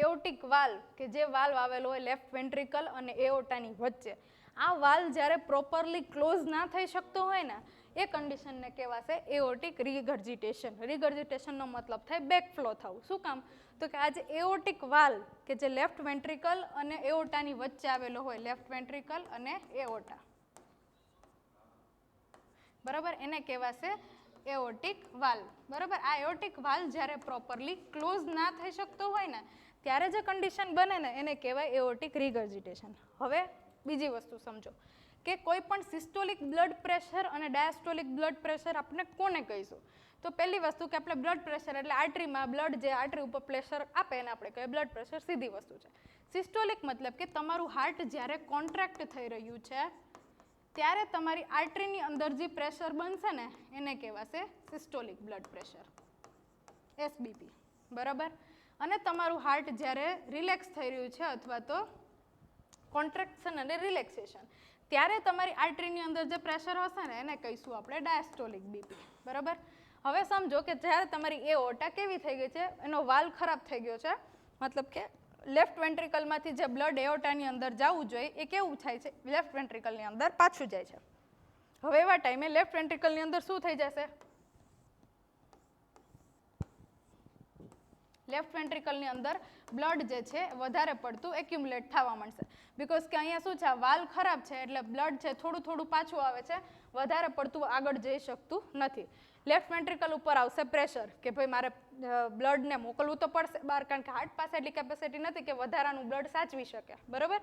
એઓર્ટિક વાલ્વ કે જે વાલ્વ આવેલો હોય લેફ્ટ વેન્ટ્રિકલ અને એઓર્ટાની વચ્ચે, આ વાલ્વ જ્યારે પ્રોપરલી ક્લોઝ ના થઈ શકતો હોય ને એ કન્ડિશનને કહેવાશે એઓર્ટિક રિગર્જિટેશન. રિગર્જિટેશનનો મતલબ થાય બેકફ્લો થવું. શું કામ? તો કે આ જે એઓર્ટિક વાલ્વ કે જે લેફ્ટ વેન્ટ્રિકલ અને એઓર્ટાની વચ્ચે આવેલો હોય, લેફ્ટ વેન્ટ્રિકલ અને એઓર્ટા, બરાબર, એને કહેવાશે એઓર્ટિક વાલ્વ. બરાબર, આ એઓર્ટિક વાલ્વ જ્યારે પ્રોપરલી ક્લોઝ ના થઈ શકતો હોય ને ત્યારે જે કન્ડિશન બને ને એને કહેવાય એઓર્ટિક રિગર્જિટેશન. હવે બીજી વસ્તુ સમજો કે કોઈ પણ સિસ્ટોલિક બ્લડ પ્રેશર અને ડાયસ્ટોલિક બ્લડ પ્રેશર આપણે કોને કહીશું? તો પહેલી વસ્તુ કે આપણે બ્લડ પ્રેશર એટલે આર્ટરીમાં બ્લડ જે આર્ટરી ઉપર પ્રેશર આપે એને આપણે કહીએ બ્લડ પ્રેશર, સીધી વસ્તુ છે. સિસ્ટોલિક મતલબ કે તમારું હાર્ટ જ્યારે કોન્ટ્રાક્ટ થઈ રહ્યું છે ત્યારે તમારી આર્ટરીની અંદર જે પ્રેશર બનશે ને એને કહેવાશે સિસ્ટોલિક બ્લડ પ્રેશર, SBP. બરાબર, અને તમારું હાર્ટ જ્યારે રિલેક્સ થઈ રહ્યું છે અથવા તો કોન્ટ્રેક્શન અને રિલેક્સેશન ત્યારે તમારી આર્ટરીની અંદર જે પ્રેશર હશે ને એને કહીશું આપણે ડાયસ્ટોલિક બીપી. બરાબર, હવે સમજો કે જ્યારે તમારી એઓર્ટા કેવી થઈ ગઈ છે, એનો વાલ ખરાબ થઈ ગયો છે, મતલબ કે લેફ્ટ વેન્ટ્રિકલમાંથી જે બ્લડ એઓર્ટાની અંદર જવું જોઈએ એ કેવું થાય છે, લેફ્ટ વેન્ટ્રિકલની અંદર પાછું જાય છે. હવે એવા ટાઈમે લેફ્ટ વેન્ટ્રિકલની અંદર શું થઈ જશે, લેફ્ટ વેન્ટ્રિકલની અંદર બ્લડ જે છે વધારે પડતું એક્યુમ્યુલેટ થવા માંડશે. બિકોઝ કે અહીંયા શું છે, આ વાલ ખરાબ છે એટલે બ્લડ છે થોડું થોડું પાછું આવે છે, વધારે પડતું આગળ જઈ શકતું નથી. લેફ્ટ વેન્ટ્રિકલ ઉપર આવશે પ્રેશર કે ભાઈ મારે બ્લડને મોકલવું તો પડશે બહાર, કારણ કે હાર્ટ પાસે એટલી કેપેસિટી નથી કે વધારાનું બ્લડ સાચવી શકે, બરાબર.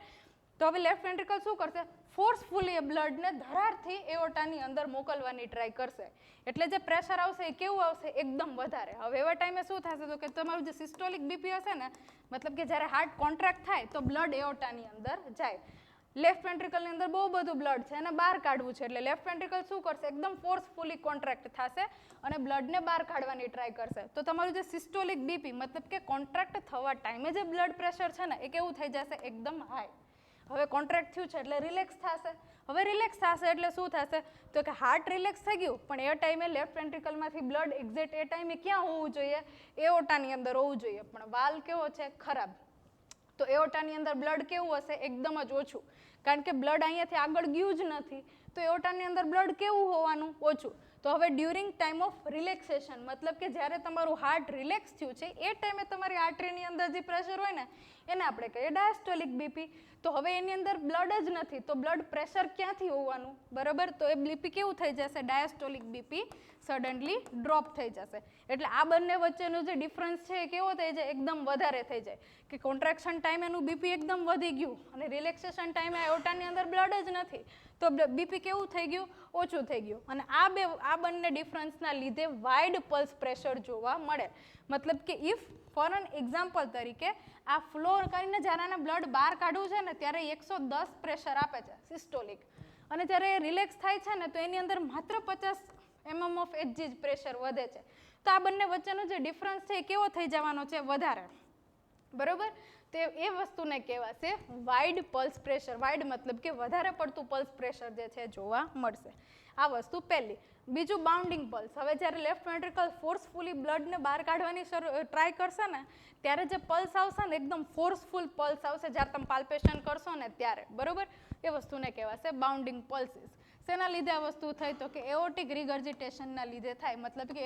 તો હવે લેફ્ટ વેન્ટ્રિકલ શું કરશે, ફોર્સફુલી એ બ્લડને ધરારથી એઓર્ટાની અંદર મોકલવાની ટ્રાય કરશે. એટલે જે પ્રેશર આવશે એ કેવું આવશે, એકદમ વધારે. હવે એવા ટાઈમે શું થશે તો કે તમારું જે સિસ્ટોલિક બીપી હશે ને, મતલબ કે જ્યારે હાર્ટ કોન્ટ્રાક્ટ થાય તો બ્લડ એઓર્ટાની અંદર જાય. લેફ્ટ વેન્ટ્રિકલની અંદર બહુ બધું બ્લડ છે એને બહાર કાઢવું છે, એટલે લેફ્ટ વેન્ટ્રિકલ શું કરશે, એકદમ ફોર્સફુલી કોન્ટ્રાક્ટ થશે અને બ્લડને બહાર કાઢવાની ટ્રાય કરશે. તો તમારું જે સિસ્ટોલિક બીપી મતલબ કે કોન્ટ્રાક્ટ થવા ટાઈમે જે બ્લડ પ્રેશર છે ને એ કેવું થઈ જશે, એકદમ હાઈ. હવે કોન્ટ્રાક્ટ થયું છે એટલે રિલેક્સ થશે. હવે રિલેક્સ થશે એટલે શું થશે તો કે હાર્ટ રિલેક્સ થઈ ગયું, પણ એ ટાઈમે લેફ્ટ વેન્ટ્રિકલમાંથી બ્લડ એક્ઝેક્ટ એ ટાઈમે ક્યાં હોવું જોઈએ, એઓર્ટાની અંદર હોવું જોઈએ, પણ વાલ કેવો છે, ખરાબ. તો એઓર્ટાની અંદર બ્લડ કેવું હશે, એકદમ જ ઓછું, કારણ કે બ્લડ અહીંયાથી આગળ ગયું જ નથી, તો એઓર્ટાની અંદર બ્લડ કેવું હોવાનું, ઓછું. તો હવે ડ્યુરિંગ ટાઈમ ઓફ રિલેક્સેશન મતલબ કે જ્યારે તમારું હાર્ટ રિલેક્સ થયું છે એ ટાઈમે તમારી આર્ટરીની અંદર જે પ્રેશર હોય ને એને આપણે કહીએ ડાયસ્ટોલિક બીપી. તો હવે એની અંદર બ્લડ જ નથી તો બ્લડ પ્રેશર ક્યાંથી હોવાનું, બરાબર. તો એ બીપી કેવું થઈ જશે, ડાયસ્ટોલિક બીપી સડનલી ડ્રોપ થઈ જશે. એટલે આ બંને વચ્ચેનું જે ડિફરન્સ છે એ કેવો થઈ જાય, એકદમ વધારે થઈ જાય, કે કોન્ટ્રાક્શન ટાઈમે એનું બીપી એકદમ વધી ગયું અને રિલેક્સેશન ટાઈમે એઓર્ટાની અંદર બ્લડ જ નથી તો બીપી કેવું થઈ ગયું, ઓછું થઈ ગયું. અને આ બંને ડિફરન્સના લીધે વાઇડ પલ્સ પ્રેશર જોવા મળે. મતલબ કે ઇફ ફોર એન એક્ઝામ્પલ તરીકે આ ફ્લો કરીને જ્યારે આને બ્લડ બહાર કાઢવું છે ને ત્યારે 110 પ્રેશર આપે છે સિસ્ટોલિક, અને જ્યારે રિલેક્સ થાય છે ને તો એની અંદર માત્ર 50 mm ઓફ Hg જ પ્રેશર વધે છે. તો આ બંને વચ્ચેનો જે ડિફરન્સ છે એ કેવો થઈ જવાનો છે, વધારે, બરોબર. તો એ વસ્તુને કહેવાશે વાઇડ પલ્સ પ્રેશર. વાઇડ મતલબ કે વધારે પડતું પલ્સ પ્રેશર જે છે જોવા મળશે. આ વસ્તુ પહેલી. બીજું બાઉન્ડિંગ પલ્સ. હવે જ્યારે લેફ્ટ વેન્ટ્રિકલ ફોર્સફુલી બ્લડને બહાર કાઢવાની ટ્રાય કરશે ને ત્યારે જે પલ્સ આવશે ને એકદમ ફોર્સફુલ પલ્સ આવશે જ્યારે તમે પાલ્પેશન કરશો ને ત્યારે, બરોબર. એ વસ્તુને કહેવાશે બાઉન્ડિંગ પલ્સીસ. શેના લીધે આ વસ્તુ થાય તો કે એઓર્ટિક રિગર્જિટેશનના લીધે થાય. મતલબ કે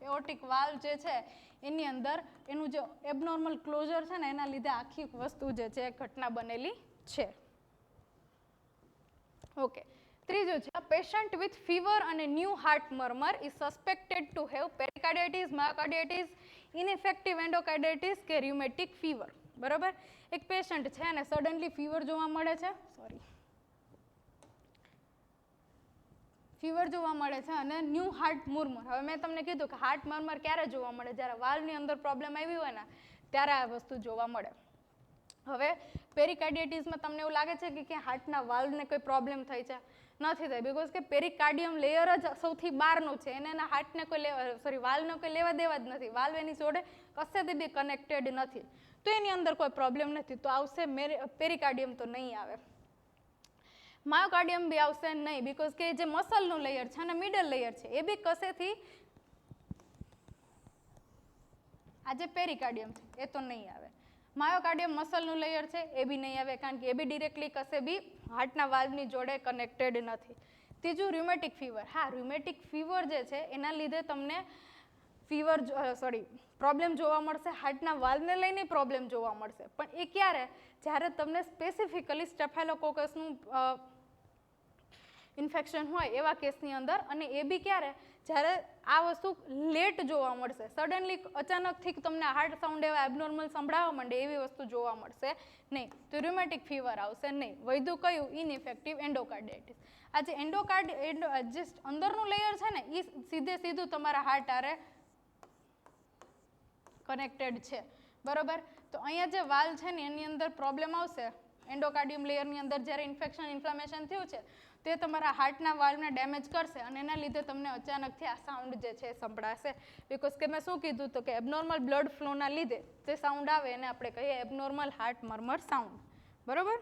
એઓર્ટિક વાલ્વ જે છે એની અંદર એનું જે એબનોર્મલ ક્લોઝર છે ને એના લીધે આખી વસ્તુ જે છે ઘટના બનેલી છે. ઓકે. ત્રીજું છે, પેશન્ટ વિથ ફીવર અને new heart murmur is suspected to have pericarditis, myocarditis, ineffective endocarditis કે ર્યુમેટિક ફીવર, બરોબર. એક પેશન્ટ છે અને સડનલી ફીવર જોવા મળે છે, ફીવર જોવા મળે છે અને ન્યૂ હાર્ટ મર્મર. હવે મેં તમને કીધું કે હાર્ટ મર્મર ક્યારે જોવા મળે, જ્યારે વાલ્વની અંદર પ્રોબ્લેમ આવી હોય ને ત્યારે આ વસ્તુ જોવા મળે. હવે પેરિકાર્ડિયાટિસમાં તમને એવું લાગે છે કે હાર્ટના વાલ્વને કોઈ પ્રોબ્લેમ થઈ છે, નથી થઈ, બિકોઝ કે પેરિકાર્ડિયમ લેયર જ સૌથી બહારનું છે, એને એના હાર્ટને કોઈ વાલ્વને કોઈ લેવા દેવા જ નથી, વાલ્વ એની જોડે કશેથી બી કનેક્ટેડ નથી, તો એની અંદર કોઈ પ્રોબ્લેમ નથી, તો આવશે પેરિકાર્ડિયમ તો નહીં આવે. માયોકાર્ડિયમ બી આવશે નહીં, બિકોઝ કે જે મસલનું લેયર છે અને મિડલ લેયર છે એ બી કશેથી, આ જે પેરિકાર્ડિયમ છે એ તો નહીં આવે. માયોકાર્ડિયમ મસલનું લેયર છે એ બી નહીં આવે, કારણ કે એ બી ડિરેક્ટલી કશે બી હાર્ટના વાલ્વની જોડે કનેક્ટેડ નથી. ત્રીજું ર્યુમેટિક ફીવર. હા, ર્યુમેટિક ફીવર જે છે એના લીધે તમને પ્રોબ્લેમ જોવા મળશે, હાર્ટના વાલ્વને લઈને પ્રોબ્લેમ જોવા મળશે, પણ એ ક્યારે, જ્યારે તમને સ્પેસિફિકલી સ્ટેફેલોકોકસનું ઇન્ફેક્શન હોય એવા કેસની અંદર, અને એ બી ક્યારે, જ્યારે આ વસ્તુ લેટ જોવા મળશે, સડનલી અચાનકથી તમને હાર્ટ સાઉન્ડ એવા એબનોર્મલ સંભળાવવા માંડે એવી વસ્તુ જોવા મળશે નહીં, તો ર્યુમેટિક ફીવર આવશે નહીં. વૈધું કયું, ઇનઇફેક્ટિવ એન્ડોકાર્ડાઇટિસ. આ જે જે અંદરનું લેયર છે ને એ સીધું તમારા હાર્ટ આરે કનેક્ટેડ છે, બરોબર. તો અહીંયા જે વાલ્વ છે ને એની અંદર પ્રોબ્લેમ આવશે, એન્ડોકાર્ડિયમ લેયરની અંદર જ્યારે ઇન્ફ્લામેશન થયું છે તે તમારા હાર્ટના વાલ્વને ડેમેજ કરશે અને એના લીધે તમને અચાનકથી આ સાઉન્ડ જે છે સંભળાશે, બિકોઝ કે મેં શું કીધું તો કે એબનોર્મલ બ્લડ ફ્લોના લીધે જે સાઉન્ડ આવે એને આપણે કહીએ એબનોર્મલ હાર્ટ મર્મર સાઉન્ડ, બરોબર.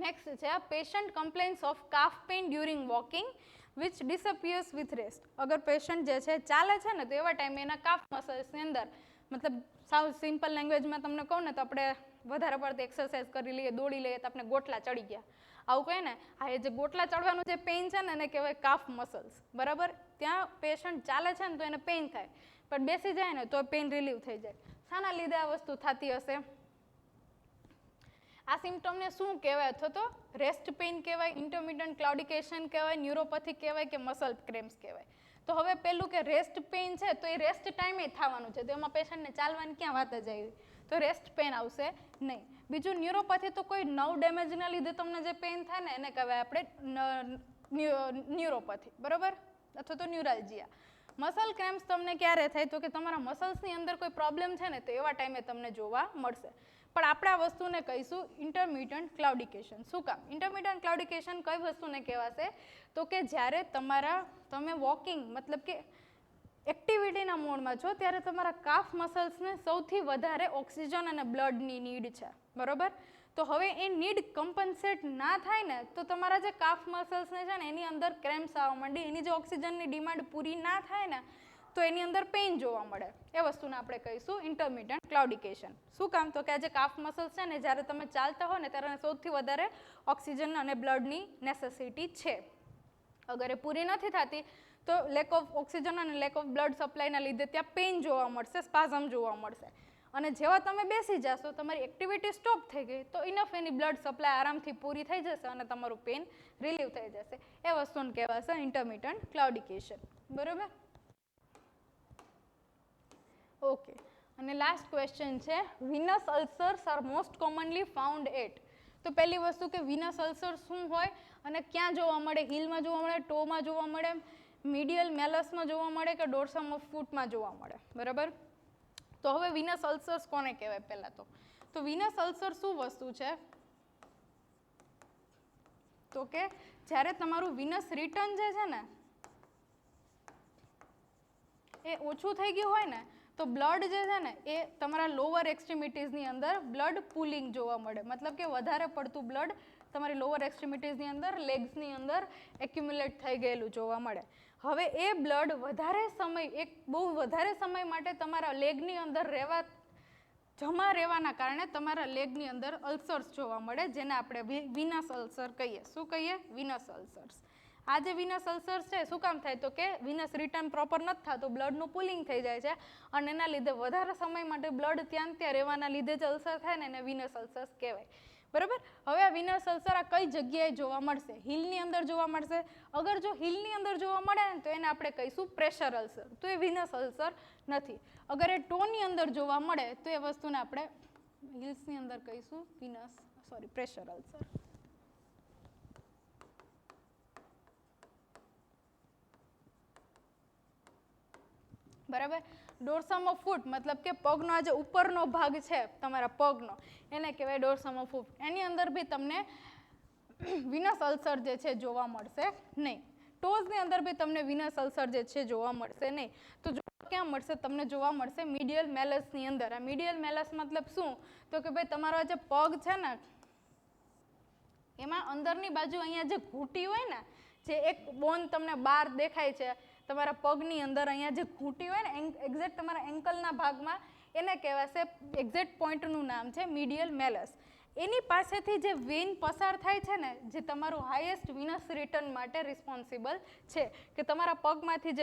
નેક્સ્ટ છે patient complains of calf pain during walking. Which ડિસઅપિયર્સ with rest. અગર પેશન્ટ જે છે ચાલે છે ને તો એવા ટાઈમે એના કાફ મસલ્સની અંદર, મતલબ સાવ સિમ્પલ લેંગ્વેજમાં તમને કહું ને તો આપણે વધારે પડતી એક્સરસાઇઝ કરી લઈએ, દોડી લઈએ તો આપણે ગોટલા ચડી ગયા, આવું કહે ને. હા, એ જે ગોટલા ચડવાનું જે પેઇન છે ને એને કહેવાય કાફ મસલ્સ, બરાબર. ત્યાં પેશન્ટ ચાલે છે ને તો એને પેઇન થાય, પણ બેસી જાય ને તો પેઇન રિલીવ થઈ જાય. શાના લીધે આ વસ્તુ થતી હશે? આ સિમ્પટમને શું કહેવાય? અથવા તો રેસ્ટ પેઇન કહેવાય, ઇન્ટરમિટન્ટ ક્લાઉડિકેશન કહેવાય, ન્યુરોપેથી કહેવાય કે મસલ ક્રેમ્પ્સ કહેવાય. તો હવે પેલું કે રેસ્ટ પેઇન છે તો એ રેસ્ટ ટાઈમે થવાનું છે, તો એમાં પેશન્ટને ચાલવાની ક્યાં વાત જ આવી, તો રેસ્ટ પેઇન આવશે નહીં. બીજું ન્યુરોપેથી તો કોઈ નર્વ ડેમેજના લીધે તમને જે પેઇન થાય ને એને કહેવાય આપણે ન્યુરોપેથી, બરાબર, અથવા તો ન્યુરાલ્જિયા. મસલ ક્રેમ્પ્સ તમને ક્યારે થાય? તો કે તમારા મસલ્સની અંદર કોઈ પ્રોબ્લેમ છે ને તો એવા ટાઈમે તમને જોવા મળશે. પણ આપણે આ વસ્તુને કહીશું ઇન્ટરમિટન્ટ ક્લાઉડિકેશન. શું કામ? ઇન્ટરમિટન્ટ ક્લાઉડિકેશન કઈ વસ્તુને કહેવાશે? તો કે જ્યારે તમે વોકિંગ મતલબ કે એક્ટિવિટીના મોડમાં છો ત્યારે તમારા કાફ મસલ્સને સૌથી વધારે ઓક્સિજન અને બ્લડની નીડ છે, બરાબર. તો હવે એ નીડ કમ્પન્સેટ ના થાય ને તો તમારા જે કાફ મસલ્સને છે ને એની અંદર ક્રેમ્પ્સ આવવા માંડી, એની જે ઓક્સિજનની ડિમાન્ડ પૂરી ના થાય ને તો એની અંદર પેઇન જોવા મળે. એ વસ્તુને આપણે કહીશું ઇન્ટરમિટન્ટ ક્લાઉડિકેશન. શું કામ? તો કે આ જે કાફ મસલ્સ છે ને જ્યારે તમે ચાલતા હો ને ત્યારે સૌથી વધારે ઓક્સિજન અને બ્લડની નેસેસિટી છે. અગર એ પૂરી નથી થતી તો લેક ઓફ ઓક્સિજન અને લેક ઓફ બ્લડ સપ્લાયના લીધે ત્યાં પેઇન જોવા મળશે, સ્પાઝમ જોવા મળશે. અને જેવા તમે બેસી જશો, તમારી એક્ટિવિટી સ્ટોપ થઈ ગઈ તો ઇનફ એની બ્લડ સપ્લાય આરામથી પૂરી થઈ જશે અને તમારું પેઇન રિલીવ થઈ જશે. એ વસ્તુને કહેવાશે ઇન્ટરમિટન્ટ ક્લાઉડિકેશન, બરાબર. ઓકે, અને લાસ્ટ ક્વેશ્ચન છે venous ulcers are most commonly found at. તો પહેલી વસ્તુ કે વિનસ અલ્સર શું હોય અને ક્યાં જોવા મળે? હીલમાં જોવા મળે, ટોમાં જોવા મળે, મીડિયલ મેલસમાં જોવા મળે કે ડોર્સમ ઓફ ફૂટમાં જોવા મળે, બરાબર. તો હવે વિનસ અલ્સર્સ કોને કહેવાય? પહેલા તો વિનસ અલ્સર શું વસ્તુ છે? તો કે જ્યારે તમારું વિનસ રિટર્ન જે છે ને એ ઓછું થઈ ગયું હોય ને તો બ્લડ જે છે ને એ તમારા લોઅર એક્સ્ટ્રીમિટીઝની અંદર બ્લડ પુલિંગ જોવા મળે, મતલબ કે વધારે પડતું બ્લડ તમારી લોઅર એક્સ્ટ્રીમિટીઝની અંદર, લેગ્સની અંદર એક્યુમ્યુલેટ થઈ ગયેલું જોવા મળે. હવે એ બ્લડ બહુ વધારે સમય માટે તમારા લેગની અંદર જમા રહેવાના કારણે તમારા લેગની અંદર અલ્સર્સ જોવા મળે, જેને આપણે વિનસ અલ્સર કહીએ. શું કહીએ? વિનસ અલ્સર્સ. આ જે વિનસ અલ્સર્સ છે શું કામ થાય? તો કે વિનસ રિટર્ન પ્રોપર નથી થતું, બ્લડનું પુલિંગ થઈ જાય છે અને એના લીધે વધારે સમય માટે બ્લડ ત્યાં રહેવાના લીધે જ અલ્સર થાય ને એને વિનસ અલ્સર્સ કહેવાય, બરાબર. હવે આ વિનસ અલ્સર આ કઈ જગ્યાએ જોવા મળશે? હીલની અંદર જોવા મળશે. અગર જો હીલની અંદર જોવા મળે ને તો એને આપણે કહીશું પ્રેશર અલ્સર, તો એ વિનસ અલ્સર નથી. અગર એ ટોની અંદર જોવા મળે તો એ વસ્તુને આપણે હીલ્સની અંદર કહીશું પ્રેશર અલ્સર. બરાબર. ડોર્સમ ઓફ ફૂટ મતલબ કે પગનો આ જે ઉપરનો ભાગ છે તમારા પગનો એને કહેવાય ડોર્સમ ઓફ ફૂટ. એની અંદર બી તમને વિનસ અલ્સર જે છે જોવા મળશે નહીં. ટોઝની અંદર બી તમને વિનસ અલ્સર જે છે જોવા મળશે નહીં. તો ક્યાં મળશે? તમને જોવા મળશે મીડિયલ મેલસની અંદર. આ મીડિયલ મેલસ મતલબ શું? તો કે ભાઈ તમારો જે પગ છે ને એમાં અંદરની બાજુ અહીંયા જે ઘૂંટી હોય ને, જે એક બોન તમને બહાર દેખાય છે તમારા પગની અંદર, અહીંયા જે ઘૂંટી હોય ને એક્ઝેક્ટ તમારા એન્કલના ભાગમાં, એને કહેવાશે એક્ઝેક્ટ પોઈન્ટનું નામ છે મીડિયલ મેલસ. એની પાસેથી જે વેન પસાર થાય છે ને જે તમારું હાઈએસ્ટ વિનસ રિટર્ન માટે રિસ્પોન્સિબલ છે, કે તમારા પગમાંથી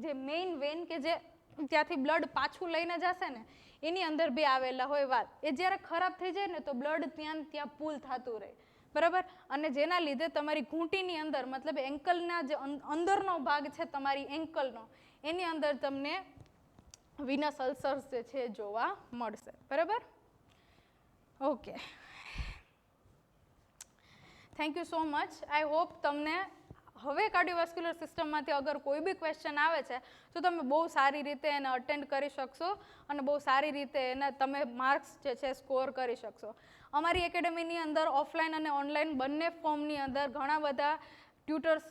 જે મેઇન વેન કે જે ત્યાંથી બ્લડ પાછું લઈને જશે ને એની અંદર બી આવેલા હોય વાલ, એ જ્યારે ખરાબ થઈ જાય ને તો બ્લડ ત્યાં પુલ થતું રહે, બરાબર. અને જેના લીધે તમારી ઘૂંટીની અંદર મતલબ એન્કલના જે અંદરનો ભાગ છે તમારી એન્કલનો એની અંદર તમને વિનસ અલ્સર્સ જે છે જોવા મળશે, બરાબર. Okay, thank you so much. I hope તમને હવે કાર્ડિયોવાસ્ક્યુલર સિસ્ટમમાંથી અગર કોઈ બી ક્વેશ્ચન આવે છે તો તમે બહુ સારી રીતે એને અટેન્ડ કરી શકશો અને બહુ સારી રીતે એને તમે માર્ક્સ જે છે સ્કોર કરી શકશો. અમારી એકેડેમીની અંદર ઓફલાઈન અને ઓનલાઈન બંને ફોર્મની અંદર ઘણા બધા ટ્યુટર્સ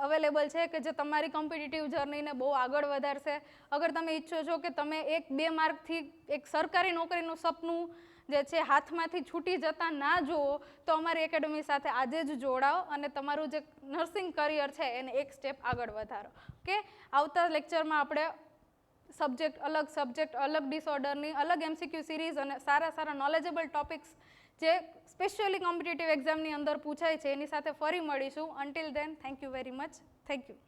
અવેલેબલ છે કે જે તમારી કોમ્પિટિટિવ જર્નીને બહુ આગળ વધારશે. અગર તમે ઈચ્છો છો કે તમે 1-2 માર્કથી એક સરકારી નોકરીનું સપનું જે છે હાથમાંથી છૂટી જતા ના જુઓ તો અમારી એકેડમી સાથે આજે જ જોડાઓ અને તમારું જે નર્સિંગ કરિયર છે એને એક સ્ટેપ આગળ વધારો. ઓકે, આવતા લેક્ચરમાં આપણે સબ્જેક્ટ અલગ ડિસઓર્ડરની અલગ MCQ સિરીઝ અને સારા નોલેજેબલ ટોપિક્સ જે સ્પેશિયલી કોમ્પિટિટિવ એક્ઝામની અંદર પૂછાય છે એની સાથે ફરી મળીશું. Until then, thank you very much. Thank you.